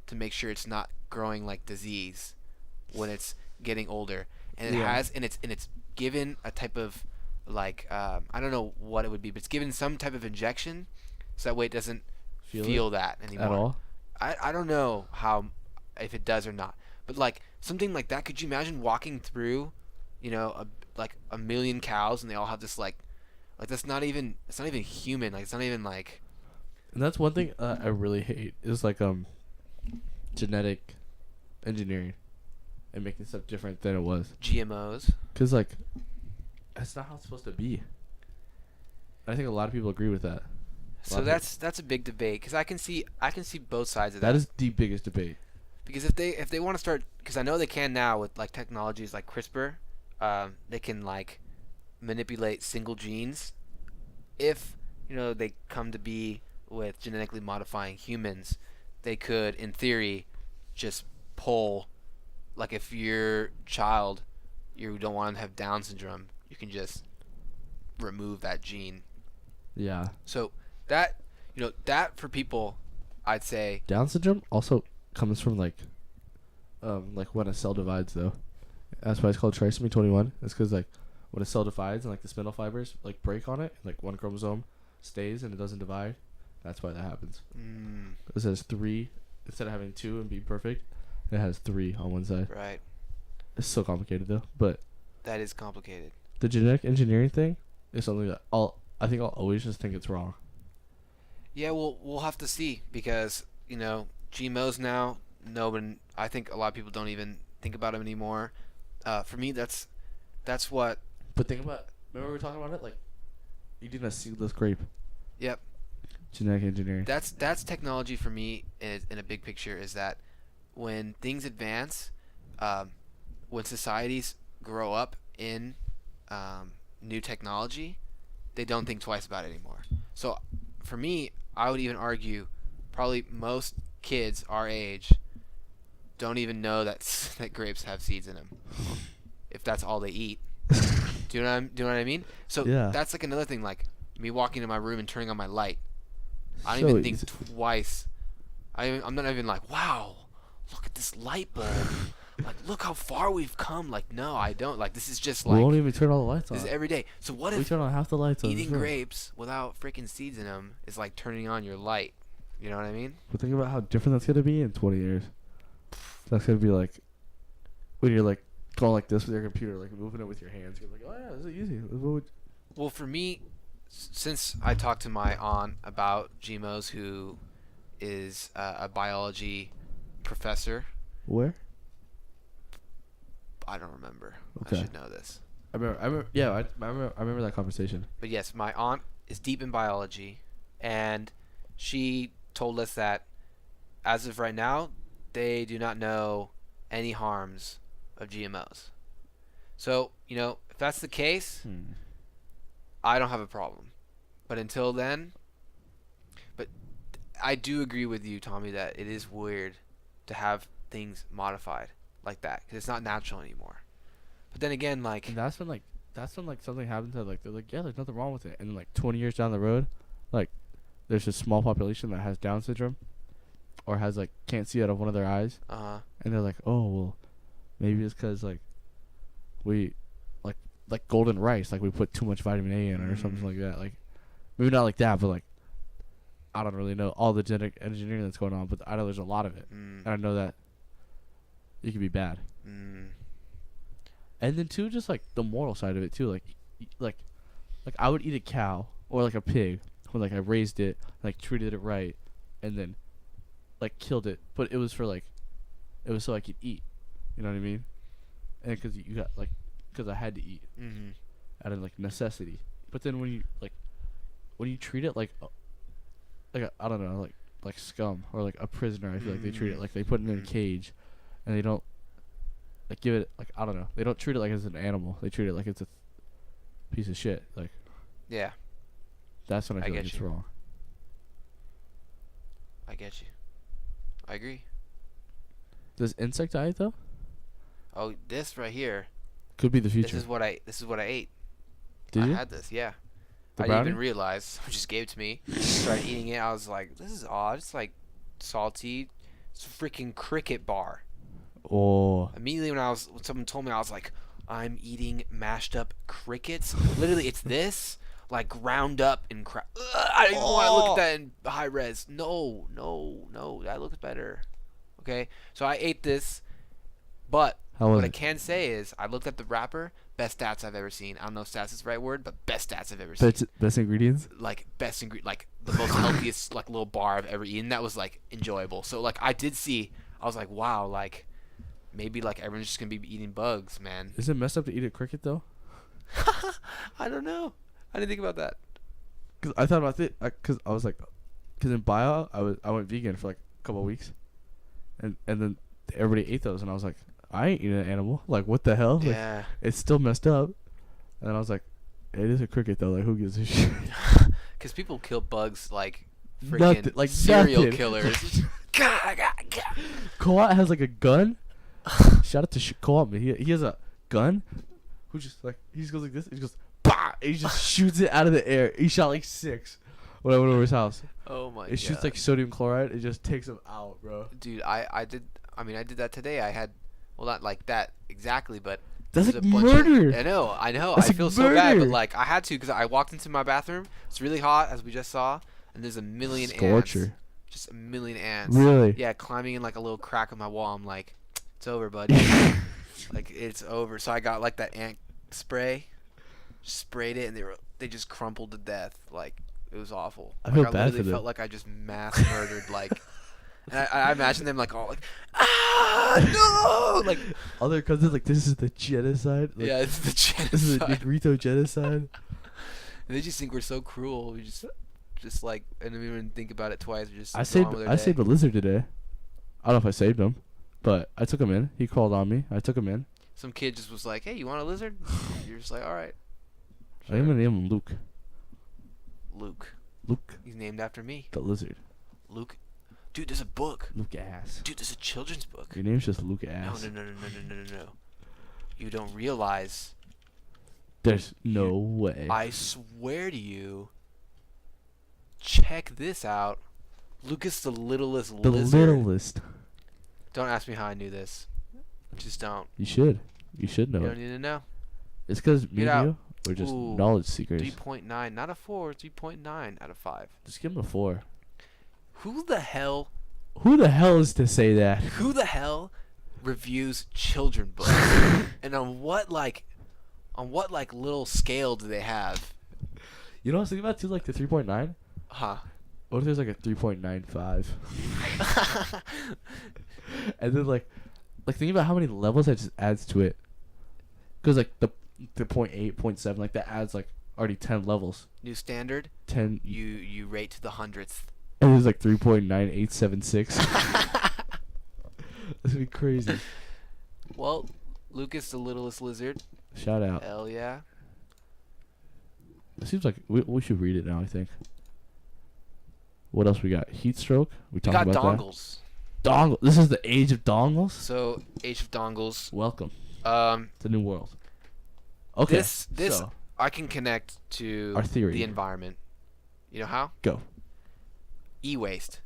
S2: to make sure it's not growing like disease when it's getting older. And it has and it's given a type of like I don't know what it would be, but it's given some type of injection so that way it doesn't feel that anymore.
S1: At all?
S2: I don't know how if it does or not. But like something like that, could you imagine walking through, like a million cows and they all have this like it's not even human, like it's not even like.
S1: And that's one thing I really hate is like genetic engineering and making stuff different than it was.
S2: GMOs.
S1: Cause like that's not how it's supposed to be. I think a lot of people agree with that.
S2: So that's a big debate because I can see both sides of that.
S1: That is the biggest debate.
S2: Because if they want to start, because I know they can now with like technologies like CRISPR, they can like manipulate single genes. If they come to be with genetically modifying humans, they could, in theory, just pull, like if your child, you don't want them to have Down syndrome, you can just remove that gene.
S1: Yeah.
S2: So that that for people, I'd say
S1: Down syndrome also comes from like when a cell divides though. That's why it's called trisomy 21. It's because like when a cell divides and like the spindle fibers like break on it, like one chromosome stays and it doesn't divide. That's why that happens. It says 3 instead of having 2 and be perfect. It has 3 on one side.
S2: Right.
S1: It's so complicated though. But
S2: That is complicated.
S1: the genetic engineering thing is something that I'll always just think it's wrong.
S2: Yeah, we'll have to see because GMOs now. I think a lot of people don't even think about them anymore. For me, that's what.
S1: But think about. Remember we were talking about it, like eating a seedless grape.
S2: Yep.
S1: Genetic engineering.
S2: That's technology for me in a big picture. Is that when things advance, when societies grow up in new technology, they don't think twice about it anymore. So for me, I would even argue probably most kids our age don't even know that grapes have seeds in them if that's all they eat. Do you know what I mean? So
S1: Yeah.
S2: that's like another thing, like me walking into my room and turning on my light. I don't
S1: So
S2: even think
S1: easy.
S2: twice. I'm not even like, wow, look at this light bulb. Like, look how far we've come. Like, no, I don't. Like, this is just like,
S1: we won't even turn all the lights on.
S2: this is every day. So what
S1: We
S2: if
S1: turn on half the lights on.
S2: eating
S1: this room.
S2: grapes without freaking seeds in them is like turning on your light? You know what I mean?
S1: But think about how different that's gonna be in 20 years. That's gonna be like when you're like going like this with your computer, like moving it with your hands. You're like, oh yeah, this is easy.
S2: Well, for me, since I talked to my aunt about GMOs, who is a biology professor.
S1: Where?
S2: I don't remember.
S1: Okay.
S2: I should know this.
S1: I remember. Yeah, I remember that conversation.
S2: But yes, my aunt is deep in biology, and she told us that as of right now, they do not know any harms of GMOs. So, if that's the case, I don't have a problem. But until then, I do agree with you, Tommy, that it is weird to have things modified like that because it's not natural anymore. But then again, like,
S1: And that's when something happened to they're like, yeah, there's nothing wrong with it, and then 20 years down the road, like there's a small population that has Down syndrome, or has can't see out of one of their eyes, and they're like, oh well, maybe it's because we like golden rice, we put too much vitamin A in it or something like that, maybe not like that, but I don't really know all the genetic engineering that's going on, but I know there's a lot of it, and I know that it can be bad. And then too, just the moral side of it too, like I would eat a cow or a pig when I raised it, treated it right, and then killed it, but it was for it was so I could eat, you know what I mean? And because you got because I had to eat out of necessity. But then when you treat it like I don't know, like scum or a prisoner, I feel like they treat it they put it in a cage, and they don't give it I don't know, they don't treat it as an animal. They treat it like it's a piece of shit.
S2: yeah,
S1: That's when I feel
S2: get
S1: it's
S2: you.
S1: wrong.
S2: I get you. I agree.
S1: Does insect diet though?
S2: Oh, this right here.
S1: Could be the future.
S2: This is what I ate.
S1: Did
S2: I
S1: you?
S2: had this, yeah.
S1: The
S2: I didn't
S1: brownie?
S2: even realize. Someone just gave it to me. Started eating it. I was like, this is odd. It's salty. It's a freaking cricket bar.
S1: Oh.
S2: Immediately when someone told me, I was like, I'm eating mashed up crickets. Literally, it's this ground up and crap. I don't even want to look at that in high res. No, that looks better. Okay, so I ate this, but
S1: How was
S2: what I
S1: it?
S2: can say is I looked at the wrapper. Best stats I've ever seen. I don't know if stats is the right word, but best stats I've ever seen.
S1: Best ingredients?
S2: Best ingredient, the most healthiest little bar I've ever eaten. That was enjoyable. So I did see. I was like, wow, maybe everyone's just gonna be eating bugs, man.
S1: Is it messed up to eat a cricket though?
S2: I don't know. I didn't think about that.
S1: Cause I thought about it. Cause I was cause in bio I went vegan for a couple of weeks, and then everybody ate those, and I was like, I ain't eating an animal. What the hell?
S2: Yeah.
S1: It's still messed up. And then I was like, it is a cricket though. Who gives a shit?
S2: Because people kill bugs
S1: Nothing,
S2: freaking serial
S1: nothing.
S2: killers.
S1: Koat has a gun. Shout out to Koat, man. He has a gun. Who just he just goes like this. He just goes, bah! And he just shoots it out of the air. He shot 6 when I went over his house.
S2: Oh my god.
S1: It shoots sodium chloride. It just takes him out, bro.
S2: Dude, I did that today. I had, well, not like that exactly, but
S1: That's
S2: there's
S1: like
S2: a bunch
S1: murder.
S2: I know.
S1: That's
S2: I
S1: like
S2: feel so bad, but
S1: murder.
S2: I had to because I walked into my bathroom. It's really hot, as we just saw, and there's a million ants.
S1: Scorcher.
S2: Just a million ants.
S1: Really?
S2: Yeah, climbing in a little crack of my wall. I'm like, it's over, buddy. It's over. So I got that ant spray, sprayed it, and they just crumpled to death. It was awful.
S1: I feel
S2: I
S1: bad for
S2: literally
S1: them.
S2: felt like I just mass murdered and I imagine them all no,
S1: All their cousins this is the genocide.
S2: yeah, it's the genocide.
S1: This is the Negrito genocide.
S2: And they just think we're so cruel. We just and we didn't even think about it twice. We just
S1: I
S2: go
S1: saved
S2: on with our
S1: I
S2: day.
S1: saved a lizard today. I don't know if I saved him, but I took him in. He crawled on me. I took him in.
S2: Some kid just was like, "Hey, you want a lizard?" You're just like, "All right."
S1: I'm gonna name him Luke.
S2: Luke.
S1: Luke
S2: He's named after me.
S1: the lizard.
S2: Luke. Dude, there's a book.
S1: Luke ass.
S2: Dude, there's a children's book.
S1: Your name's just Luke
S2: No,
S1: ass.
S2: no. You don't realize.
S1: There's no way.
S2: I swear to you. Check this out. Lucas the littlest
S1: the
S2: lizard.
S1: littlest.
S2: Don't ask me how I knew this. Just don't.
S1: You should. You should know
S2: You
S1: it.
S2: don't need to know.
S1: It's because me
S2: Get
S1: and
S2: out.
S1: you, we're just
S2: Ooh,
S1: knowledge seekers.
S2: 3.9, not a 4, 3.9 out of 5.
S1: Just give him a 4.
S2: Who the hell
S1: Who the hell is to say that?
S2: Who the hell reviews children books? And on what little scale do they have?
S1: You know what I was thinking about too, the 3.9?
S2: Huh.
S1: What if there's like a 3.95? And then like think about how many levels that just adds to it. Because like the 0.8, 0.7, like that adds like already 10 levels.
S2: New standard.
S1: 10.
S2: You rate to the hundredth.
S1: And there's like 3.9876. That's gonna be crazy.
S2: Well, Lucas the littlest lizard.
S1: Shout out.
S2: Hell yeah.
S1: It seems like we should read it now, I think. What else we got? Heat stroke. We
S2: We
S1: talked
S2: got
S1: about
S2: dongles.
S1: that. Dongle. This is the age of dongles.
S2: So age of dongles.
S1: Welcome.
S2: Um,
S1: It's a new world. Okay.
S2: This
S1: so,
S2: I can connect to
S1: Our theory.
S2: the environment. You know how?
S1: go.
S2: E-waste.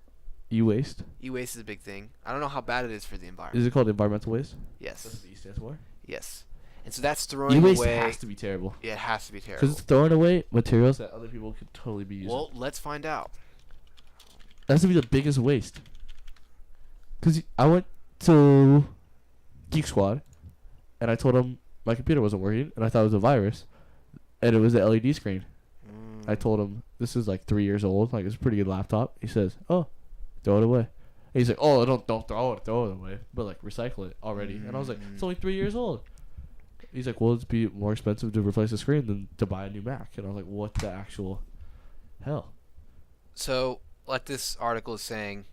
S1: E-waste.
S2: E-waste is a big thing. I don't know how bad it is for the environment.
S1: Is it called environmental waste?
S2: Yes.
S1: That's what the E stands for.
S2: Yes. And so that's throwing
S1: E-waste
S2: away.
S1: has to be terrible.
S2: Yeah, it has to be terrible.
S1: Because it's throwing away materials that other people could totally be using.
S2: Well, let's find out.
S1: That has to be the biggest waste. Because I went to Geek Squad, and I told him my computer wasn't working, and I thought it was a virus, and it was the LED screen. I told him, this is like 3 years old, like it's a pretty good laptop. He says, oh, throw it away. And he's like, oh, don't throw it away, but like recycle it already. And I was like, it's only 3 years old. He's like, well, it'd be more expensive to replace the screen than to buy a new Mac. And I was like, what the actual hell?
S2: So, like this article is saying,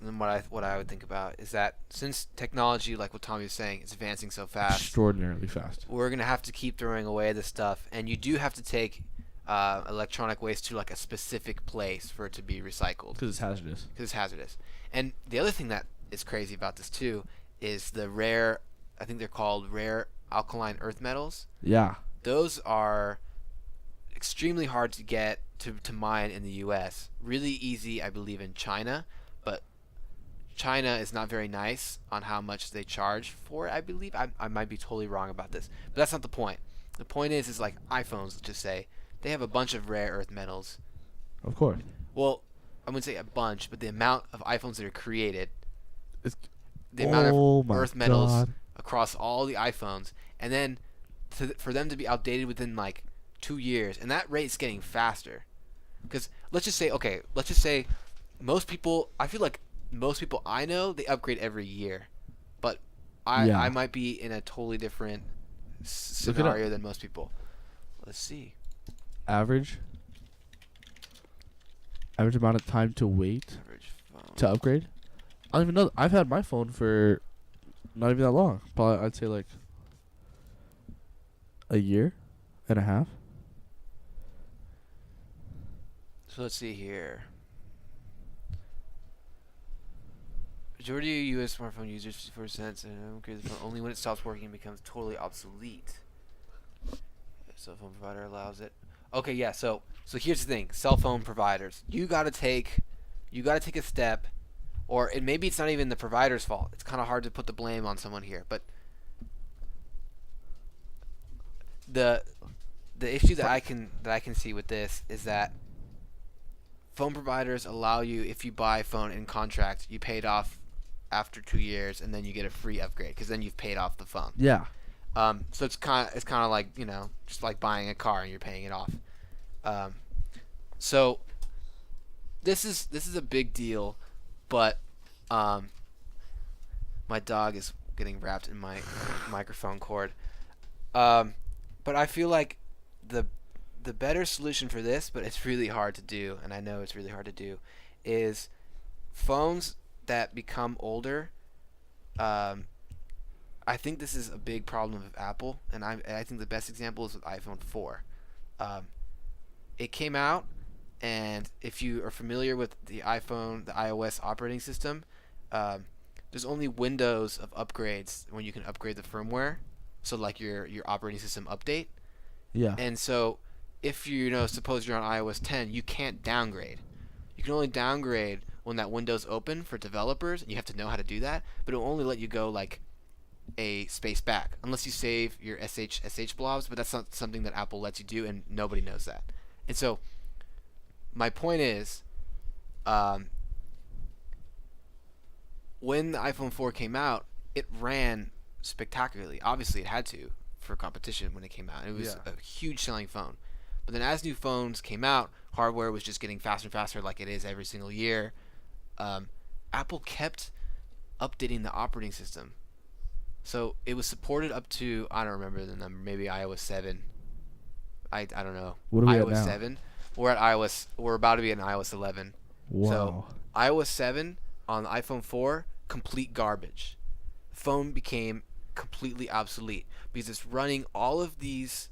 S2: and what I would think about is that since technology, like what Tommy was saying, is advancing so fast,
S1: Extraordinarily fast.
S2: we're gonna have to keep throwing away this stuff, and you do have to take electronic waste to like a specific place for it to be recycled
S1: Because it's hazardous.
S2: because it's hazardous. And the other thing that is crazy about this too is the rare, I think they're called rare alkaline earth metals.
S1: Yeah.
S2: Those are extremely hard to get to mine in the U.S. Really easy, I believe, in China, but China is not very nice on how much they charge for it, I believe. I might be totally wrong about this, but that's not the point. The point is like iPhones, let's just say, they have a bunch of rare earth metals.
S1: Of course.
S2: Well, I wouldn't say a bunch, but the amount of iPhones that are created,
S1: It's,
S2: the amount
S1: oh
S2: of
S1: my
S2: earth metals
S1: God.
S2: across all the iPhones, and then for them to be outdated within like 2 years, and that rate's getting faster. Because let's just say most people, I feel like most people I know, they upgrade every year, but I might be in a totally different scenario than most people. Let's see.
S1: Average amount of time to wait
S2: Average phone.
S1: to upgrade. I don't even know. I've had my phone for not even that long. Probably I'd say like a year and a half.
S2: So let's see here. Majority of U.S. smartphone users 54% and upgrade the phone only when it stops working and becomes totally obsolete. Cell phone provider allows it. Okay, yeah. So here's the thing: cell phone providers, you gotta take a step, or maybe it's not even the provider's fault. It's kind of hard to put the blame on someone here, but the issue that I can see with this is that phone providers allow you, if you buy a phone in contract, you pay it off after 2 years, and then you get a free upgrade because then you've paid off the phone.
S1: Yeah.
S2: So it's kind of like, you know, just like buying a car and you're paying it off. So this is a big deal, but my dog is getting wrapped in my microphone cord. But I feel like the better solution for this, but it's really hard to do, and I know it's really hard to do, is phones that become older. I think this is a big problem with Apple, and I think the best example is with iPhone 4. It came out, and if you are familiar with the iOS operating system, there's only windows of upgrades when you can upgrade the firmware, so like your operating system update.
S1: Yeah.
S2: And so if suppose you're on iOS 10, you can't downgrade. You can only downgrade when that window's open for developers, and you have to know how to do that, but it will only let you go like a space back unless you save your SH blobs, but that's not something that Apple lets you do, and nobody knows that. And so my point is, when the iPhone 4 came out, it ran spectacularly. Obviously it had to for competition when it came out. It was a huge selling phone. But then as new phones came out, hardware was just getting faster and faster, like it is every single year. Apple kept updating the operating system. So it was supported up to, I don't remember the number, maybe iOS 7. I don't know.
S1: What are we at
S2: iOS
S1: now?
S2: 7. We're about to be in iOS 11.
S1: Wow.
S2: So iOS 7 on the iPhone 4, complete garbage. Phone became completely obsolete because it's running all of these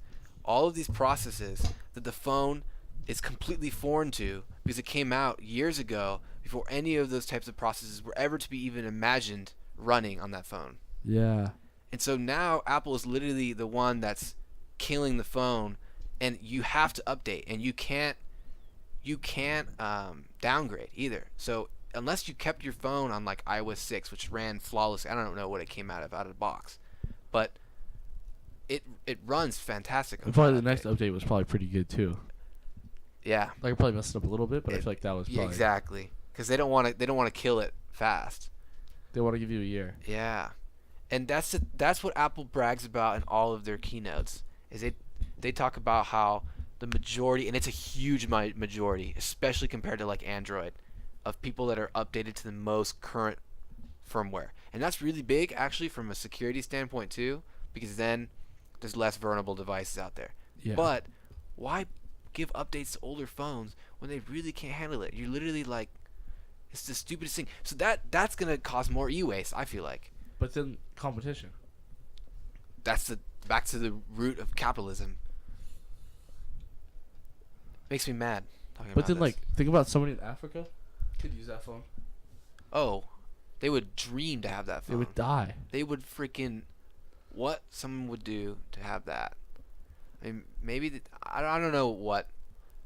S2: processes that the phone is completely foreign to, because it came out years ago before any of those types of processes were ever to be even imagined running on that phone.
S1: Yeah.
S2: And so now Apple is literally the one that's killing the phone, and you have to update, and you can't downgrade either. So unless you kept your phone on like iOS 6, which ran flawlessly, I don't know what it came out of the box, but it runs fantastic.
S1: And probably the next update was probably pretty good too.
S2: Yeah.
S1: Like, I probably messed it up a little bit, but I feel like that was probably...
S2: Yeah, exactly. Because they don't want to kill it fast.
S1: They want to give you a year.
S2: Yeah. And that's what Apple brags about in all of their keynotes. Is they talk about how the majority, and it's a huge majority, especially compared to like Android, of people that are updated to the most current firmware. And that's really big actually from a security standpoint too, because then there's less vulnerable devices out there.
S1: Yeah.
S2: But why give updates to older phones when they really can't handle it? You're literally like, it's the stupidest thing. So that's gonna cause more e-waste, I feel like.
S1: But then competition.
S2: That's back to the root of capitalism. Makes me mad talking
S1: But
S2: about
S1: then,
S2: this.
S1: like, think about somebody in Africa could use that phone.
S2: Oh, they would dream to have that phone.
S1: They would die.
S2: They would freaking, what someone would do to have that. I mean, maybe I don't know what,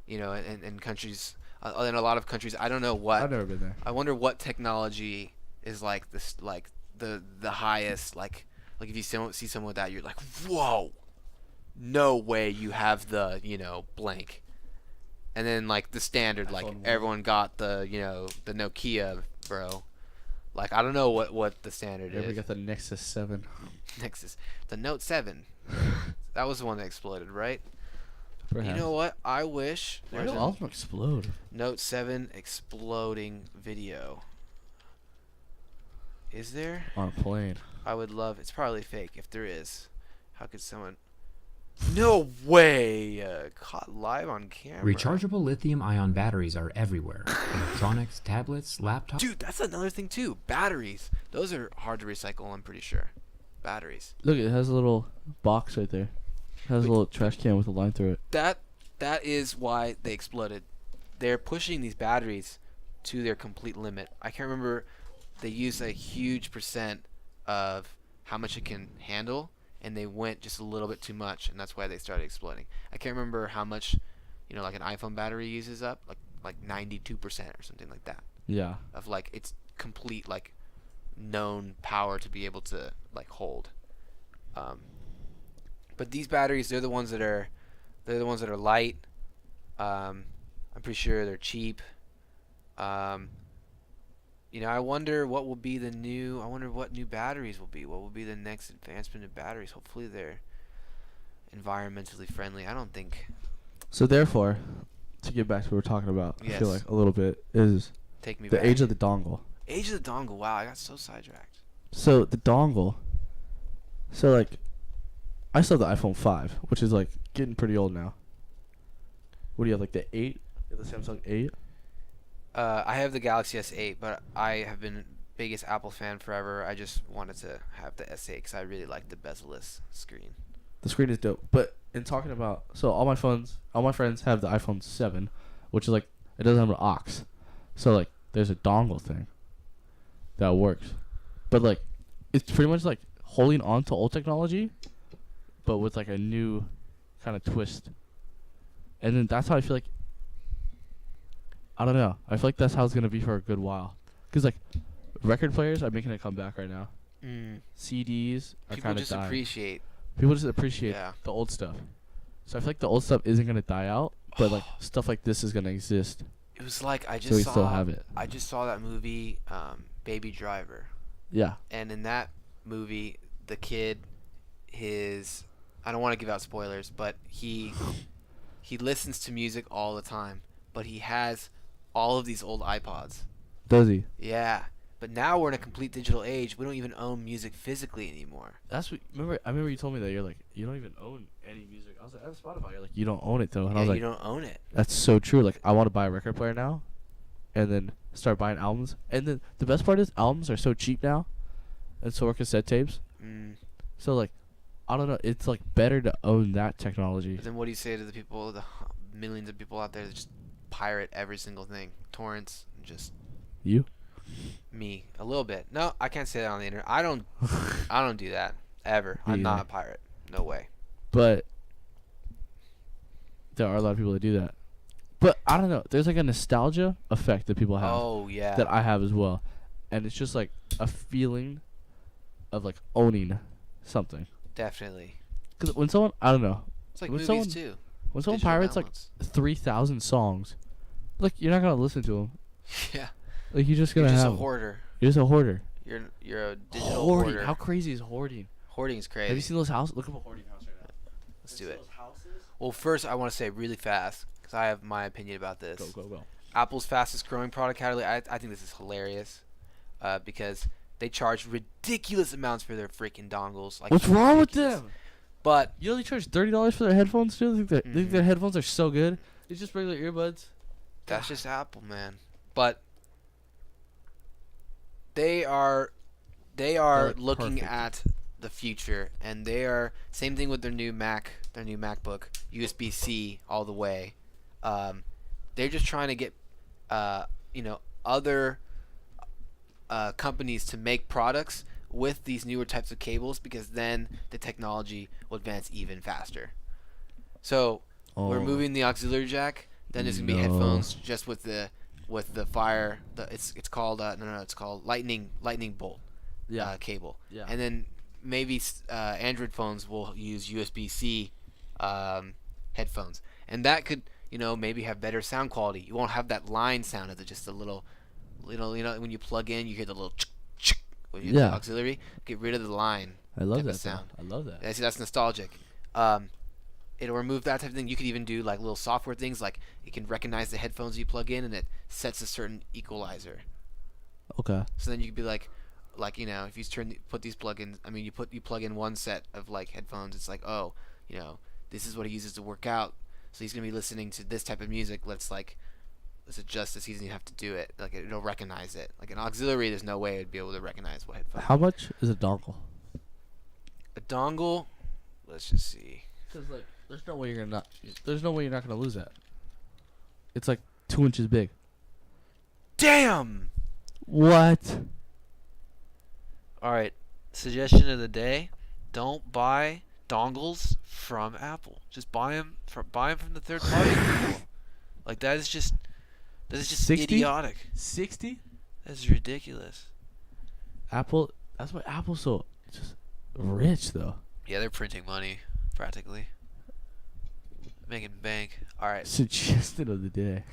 S2: in countries, in a lot of countries, I don't know what.
S1: I've never been there.
S2: I wonder what technology is like this, like the highest, like if you see someone with that, you're like, whoa, no way you have the blank. And then like the standard, like everyone got the the Nokia, bro. Like I don't know what the standard
S1: Ever
S2: is.
S1: got the Nexus 7?
S2: Nexus, the Note 7. That was the one that exploded, right?
S1: Perhaps.
S2: You know what? I wish
S1: Why
S2: there's
S1: do
S2: a
S1: all of them explode?
S2: Note 7 exploding video. Is there?
S1: On a plane.
S2: I would love. It's probably fake. If there is, how could someone? No way! Caught live on camera.
S5: Rechargeable lithium-ion batteries are everywhere. Electronics, tablets, laptops.
S2: Dude, that's another thing too. Batteries. Those are hard to recycle. I'm pretty sure. Batteries.
S1: Look, it has a little box right there. It has a little trash can with a line through it.
S2: That is why they exploded. They're pushing these batteries to their complete limit. I can't remember. They used a huge percent of how much it can handle, and they went just a little bit too much, and that's why they started exploding. I can't remember how much, like an iPhone battery uses up, like 92% or something like that.
S1: Yeah.
S2: Of like its complete like known power to be able to like hold. But these batteries, they're the ones that are light. I'm pretty sure they're cheap. I wonder what will be I wonder what new batteries will be. What will be the next advancement of batteries? Hopefully they're environmentally friendly. I don't think.
S1: So therefore, to get back to what we're talking about, I feel
S2: Yes.
S1: like a little bit is
S2: Take me
S1: the
S2: back.
S1: age of the dongle.
S2: Age of the dongle. Wow, I got so sidetracked.
S1: So the dongle. So like, I still have the iPhone 5, which is like getting pretty old now. What do you have, like the 8? You have the Samsung 8?
S2: I have the Galaxy S8, but I have been biggest Apple fan forever. I just wanted to have the S8 because I really like the bezel-less screen.
S1: The screen is dope. But in talking about, so all my friends have the iPhone 7, which is like, it doesn't have an aux. So like, there's a dongle thing that works. But like, it's pretty much like holding on to old technology, but with like a new kind of twist. And then that's how I feel like, I don't know. I feel like that's how it's going to be for a good while. Because like, record players are making a comeback right now. CDs are
S2: People
S1: kind of
S2: just
S1: dying.
S2: appreciate.
S1: People just appreciate
S2: Yeah.
S1: the old stuff. So I feel like the old stuff isn't going to die out, but like stuff like this is going to exist.
S2: It was like I
S1: So
S2: just
S1: we
S2: saw.
S1: still have it.
S2: I just saw that movie, Baby Driver,
S1: Yeah.
S2: and in that movie, the kid, I don't want to give out spoilers, but he he listens to music all the time, but he has all of these old iPods.
S1: Does he?
S2: Yeah. But now we're in a complete digital age. We don't even own music physically anymore.
S1: That's what. I remember you told me that you're like you don't even own any music. I was like, I have Spotify. You're like you don't own it though, and I
S2: Yeah,
S1: was like,
S2: you don't own it.
S1: that's so true. Like I want to buy a record player now, and then start buying albums. And then the best part is albums are so cheap now, and so are cassette tapes.
S2: Mm.
S1: So like, I don't know. It's like better to own that technology.
S2: But then what do you say to the people, the millions of people out there that just pirate every single thing? Torrents, and just
S1: You?
S2: me a little bit. No, I can't say that on the internet. I don't do that ever.
S1: Me
S2: I'm not a
S1: either.
S2: pirate. No way.
S1: But there are a lot of people that do that. But I don't know. There's like a nostalgia effect that people have
S2: Oh yeah.
S1: that I have as well, and it's just like a feeling of like owning something.
S2: Definitely.
S1: Because when someone, I don't know,
S2: It's like
S1: When
S2: movies
S1: someone-
S2: too.
S1: when someone
S2: Digital
S1: pirates like
S2: downloads.
S1: 3,000 songs, like you're not gonna listen to them.
S2: Yeah.
S1: Like you're just
S2: You're
S1: gonna
S2: just a
S1: have.
S2: hoarder.
S1: You're just a hoarder.
S2: You're a digital
S1: Hoarding.
S2: hoarder.
S1: How crazy is hoarding?
S2: Hoarding is crazy.
S1: Have you seen those houses? Look up a hoarding house right now.
S2: Let's do it. Well, first I want to say really fast because I have my opinion about this.
S1: Go.
S2: Apple's fastest growing product category. I think this is hilarious, because they charge ridiculous amounts for their freaking dongles. Like
S1: What's wrong with
S2: ridiculous.
S1: them?
S2: But
S1: You only charge $30 for their headphones too. They think
S2: Mhm.
S1: their headphones are so good. It's just regular earbuds.
S2: that's just Apple, man. But they are
S1: They're
S2: looking
S1: perfect.
S2: at the future, and they are same thing with their new MacBook, USB-C all the way. They're just trying to get other companies to make products with these newer types of cables, because then the technology will advance even faster. So we're
S1: Oh.
S2: moving the auxiliary jack. Then there's gonna be
S1: No.
S2: headphones just with the fire. It's called it's called lightning bolt cable.
S1: Yeah.
S2: And then maybe Android phones will use USB-C headphones, and that could maybe have better sound quality. You won't have that line sound of just a little, when you plug in, you hear the little when you use the
S1: Yeah.
S2: auxiliary. Get rid of the line.
S1: I love
S2: type of
S1: that
S2: sound.
S1: I love that.
S2: I see that's nostalgic. It'll remove that type of thing. You could even do like little software things, like it can recognize the headphones you plug in, and it sets a certain equalizer.
S1: Okay.
S2: So then you could be like if you put these plugins, I mean, you plug in one set of like headphones, it's like, oh, this is what he uses to work out, so he's gonna be listening to this type of music. Let's adjust this. He doesn't even have to do it. Like it'll recognize it. Like an auxiliary, there's no way it'd be able to recognize what headphones.
S1: How much is a dongle?
S2: A dongle? Let's just see.
S1: Because like, there's no way you're not gonna lose that. It's like 2 inches big.
S2: Damn.
S1: What?
S2: All right. Suggestion of the day: don't buy dongles from Apple. Just buy them from the third party people. Like that is just
S1: 60?
S2: idiotic.
S1: 60?
S2: That's ridiculous.
S1: Apple. That's why Apple's so just rich though.
S2: Yeah, they're printing money practically, making bank. All right.
S1: Suggestion of the day: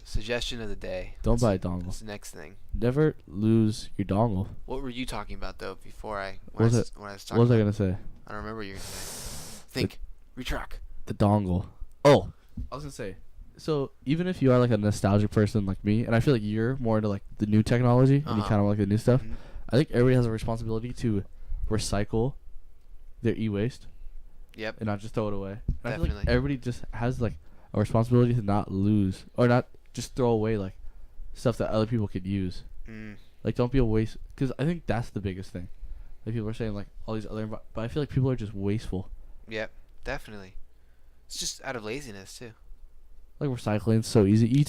S2: Suggestion of the day.
S1: don't buy a
S2: What's
S1: dongle.
S2: the next thing?
S1: Never lose your dongle.
S2: What were you talking about though before
S1: What was it?
S2: when I was
S1: What
S2: talking
S1: was I
S2: about?
S1: gonna say?
S2: I don't remember what you were gonna say. Think. Retract.
S1: The dongle. Oh, I was gonna say. So even if you are like a nostalgic person like me, and I feel like you're more into like the new technology and you
S2: Uh-huh.
S1: kind of like the new stuff,
S2: Mhm.
S1: I think everybody has a responsibility to recycle their e-waste
S2: Yep.
S1: and not just throw it away. And I feel like
S2: Definitely.
S1: everybody just has like a responsibility to not lose or not just throw away like stuff that other people could use.
S2: Mm.
S1: Like don't be a waste, because I think that's the biggest thing. Like people are saying like all these other, but I feel like people are just wasteful.
S2: Yep. Definitely. It's just out of laziness too.
S1: Like recycling is so easy. You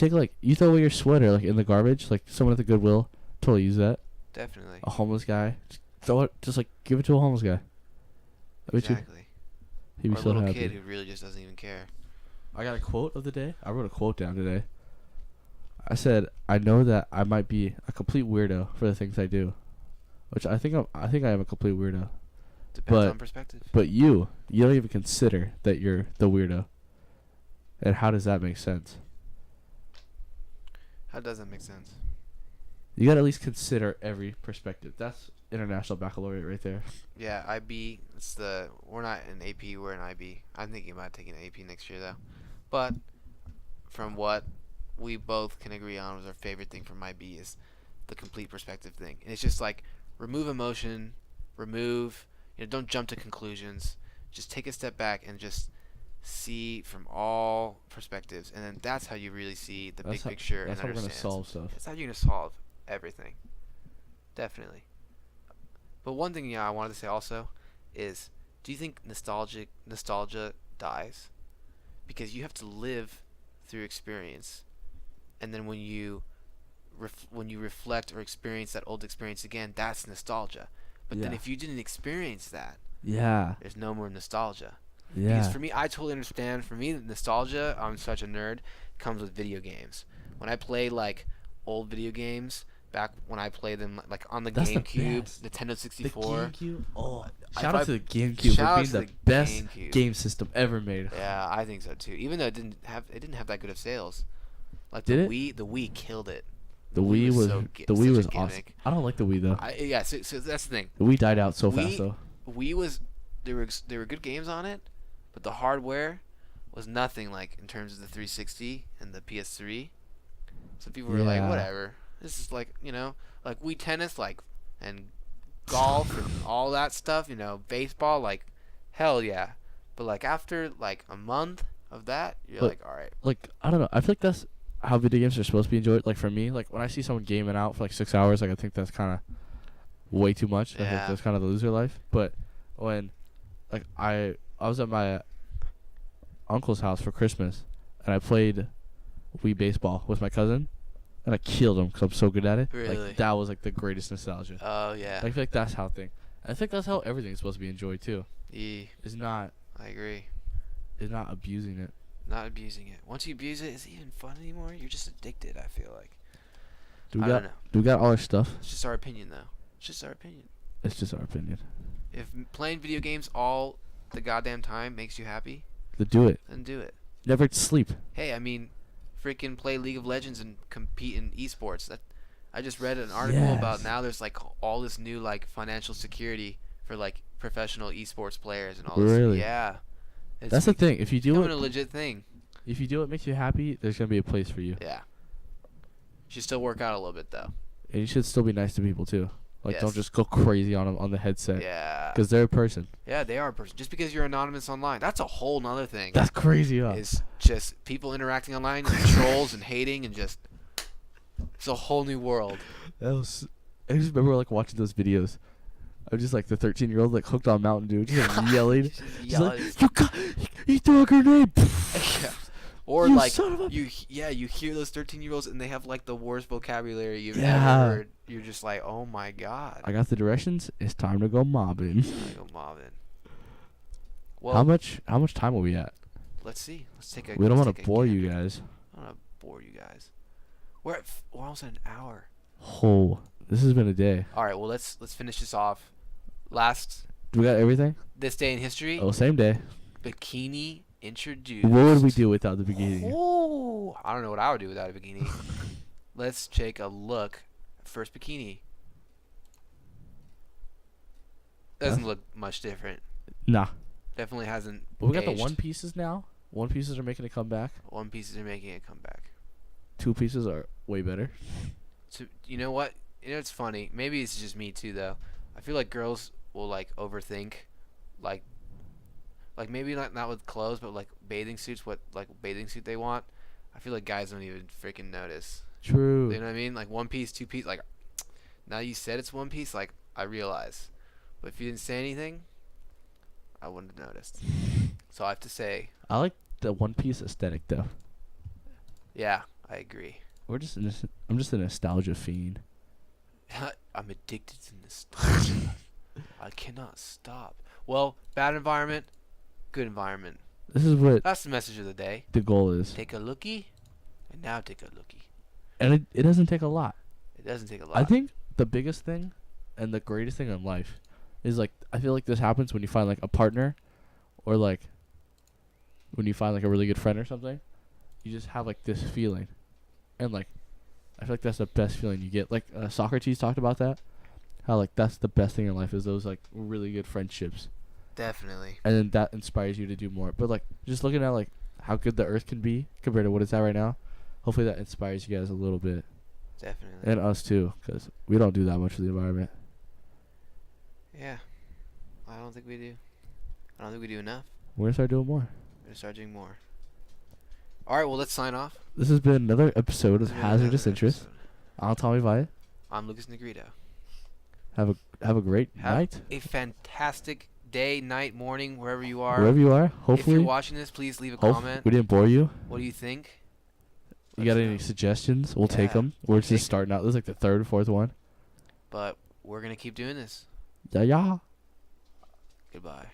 S1: throw away your sweater like in the garbage. Like someone at the Goodwill totally use that.
S2: Definitely.
S1: A homeless guy, just throw it. Just like give it to a homeless guy. I bet you
S2: Exactly.
S1: he'd be
S2: Or a
S1: so
S2: little
S1: happy.
S2: kid who really just doesn't even care.
S1: I got a quote of the day. I wrote a quote down today. I said, "I know that I might be a complete weirdo for the things I do," which I think I am a complete weirdo.
S2: Depends
S1: But-
S2: on perspective.
S1: But you don't even consider that you're the weirdo. And how does that make sense?
S2: How does that make sense?
S1: You gotta at least consider every perspective. That's international baccalaureate right there.
S2: Yeah, IB. We're not in AP. We're in IB. I'm thinking about taking an AP next year though. But from what we both can agree on was our favorite thing from IB is the complete perspective thing. And it's just like remove emotion, don't jump to conclusions. Just take a step back and just see from all perspectives, and then that's how you really see the big picture and
S1: That's how we're gonna
S2: understand.
S1: solve stuff.
S2: That's how you're gonna solve everything. Definitely. But one thing, I wanted to say also is, do you think nostalgia dies? Because you have to live through experience, and then when you reflect or experience that old experience again, that's nostalgia. But then
S1: Yeah.
S2: if you didn't experience that,
S1: Yeah.
S2: there's no more nostalgia.
S1: Yeah.
S2: Because for me, I totally understand. For me, nostalgia, I'm such a nerd, comes with video games. When I play like old video games, back when I played them like on the
S1: That's the
S2: GameCube,
S1: best.
S2: Nintendo
S1: The
S2: 64.
S1: GameCube. Oh,
S2: If
S1: shout
S2: I-
S1: out to the GameCube
S2: shout out
S1: for being
S2: to
S1: the
S2: the
S1: best
S2: GameCube.
S1: game system ever made.
S2: Yeah, I think so too. Even though it didn't have that good of sales. Like
S1: Did it?
S2: The Wii killed it.
S1: The Wii was
S2: so
S1: the Wii
S2: such a
S1: was awesome.
S2: gimmick.
S1: I don't like the Wii though.
S2: Yeah, so that's the thing.
S1: The Wii died out so fast
S2: Wii-
S1: though.
S2: Wii was there were good games on it, but the hardware was nothing like in terms of the 360 and the PS3. So people were like,
S1: Yeah.
S2: whatever. This is like like Wii tennis and golf and all that stuff. Baseball hell yeah. But like after like a month of that, you're
S1: But-
S2: like, all right.
S1: Like I don't know. I feel like that's how video games are supposed to be enjoyed. Like for me, like when I see someone gaming out for like 6 hours, like I think that's kind of way too much. I think
S2: Yeah.
S1: that's kind of the loser life. But when like I was at my uncle's house for Christmas and I played Wii baseball with my cousin and I killed him because I'm so good at it.
S2: Really?
S1: Like that was like the greatest nostalgia.
S2: Oh yeah.
S1: I feel like that's how I think that's how everything's supposed to be enjoyed too.
S2: Yeah,
S1: It's not
S2: I agree.
S1: abusing it.
S2: Not abusing it. Once you abuse it, is it even fun anymore? You're just addicted. I feel like.
S1: Do we
S2: I
S1: got
S2: don't know.
S1: do we got all our stuff?
S2: It's just our opinion, though. It's just our opinion.
S1: It's just our opinion.
S2: If playing video games all the goddamn time makes you happy,
S1: To do it.
S2: then do it.
S1: Never sleep.
S2: Hey, I mean, freaking play League of Legends and compete in esports. That I just read an article about
S1: Yes.
S2: now. There's like all this new like financial security for like professional esports players and all
S1: Really?
S2: this. Yeah. It's
S1: That's the thing. If you do
S2: becoming a
S1: it,
S2: legit thing.
S1: if you do what makes you happy, there's gonna be a place for you,
S2: Yeah. You should still work out a little bit though.
S1: and you should still be nice to people too. Like
S2: Yes.
S1: don't just go crazy on them on the headset,
S2: Yeah.
S1: because they're a person.
S2: Yeah, they are a person. Just because you're anonymous online, that's a whole nother thing.
S1: That's crazy. Huh?
S2: Is just people interacting online and trolls and hating and just it's a whole new world.
S1: That was. I just remember like watching those videos. I was just like the 13-year-old like hooked on Mountain Dew, just like yelling. Just
S2: Yelling.
S1: like, you threw a grenade.
S2: Yeah. Or
S1: You
S2: like
S1: son of a-
S2: you hear those 13-year-olds and they have like the worst vocabulary you've
S1: Yeah.
S2: ever heard. You're just like, oh my god.
S1: I got the directions. It's time to go mobbing.
S2: I go mobbing. Well,
S1: how much time are we at?
S2: let's see. Let's take a.
S1: We don't
S2: let's
S1: want
S2: take
S1: to
S2: a
S1: bore
S2: gander.
S1: you guys.
S2: I don't want to bore you guys. We're almost at an hour.
S1: Oh, this has been a day.
S2: All right. Well, let's finish this off. Last
S1: Do we got everything?
S2: this day in history.
S1: Oh, same day.
S2: Bikini introduced.
S1: What would we do without the bikini?
S2: Oh, I don't know what I would do without a bikini. Let's take a look. First bikini. Doesn't look much different.
S1: Nah.
S2: Definitely hasn't.
S1: But we got the
S2: aged.
S1: one pieces now. One pieces are making a comeback.
S2: One pieces are making a comeback.
S1: Two pieces are way better.
S2: So you know what? It's funny. Maybe it's just me too, though. I feel like girls will like overthink, like maybe not with clothes, but like bathing suits. What like bathing suit they want? I feel like guys don't even freaking notice.
S1: True.
S2: You know what I mean? Like one piece, two piece. Like now you said it's one piece. Like I realize, but if you didn't say anything, I wouldn't have noticed. So I have to say,
S1: I like the one piece aesthetic though.
S2: yeah, I agree.
S1: I'm just a nostalgia fiend.
S2: I'm addicted to nostalgia. I cannot stop. Well, bad environment, good environment.
S1: This is what
S2: That's the message of the day.
S1: the goal is.
S2: Take a lookie, and now take a lookie.
S1: And it doesn't take a lot.
S2: It doesn't take a lot.
S1: I think the biggest thing and the greatest thing in life is like I feel like this happens when you find like a partner or like when you find like a really good friend or something. You just have like this feeling. And like I feel like that's the best feeling you get. Like Socrates talked about that. how like that's the best thing in life is those like really good friendships,
S2: Definitely.
S1: and then that inspires you to do more. But like just looking at like how good the Earth can be compared to what it's at right now, hopefully that inspires you guys a little bit,
S2: Definitely.
S1: and us too, because we don't do that much for the environment.
S2: Yeah. I don't think we do. I don't think we do enough.
S1: We're gonna start doing more.
S2: We're gonna start doing more. All right. Well, let's sign off.
S1: This has been another episode of
S2: This has been
S1: Hazardous
S2: another
S1: Interests.
S2: episode.
S1: I'm Tommy Vite.
S2: I'm Lucas Negrito.
S1: Have a great
S2: Have
S1: night
S2: a fantastic day, night, morning, wherever you are.
S1: wherever you are.
S2: If
S1: Hopefully,
S2: you're watching this, please leave a comment.
S1: we didn't bore you.
S2: What do you think?
S1: You
S2: Let
S1: got
S2: us
S1: any
S2: know.
S1: suggestions? We'll take
S2: Yeah,
S1: them.
S2: we'll
S1: We're
S2: take
S1: just
S2: 'em.
S1: starting out. This is like the third or fourth one.
S2: But we're gonna keep doing this.
S1: Yeah, yeah.
S2: Goodbye.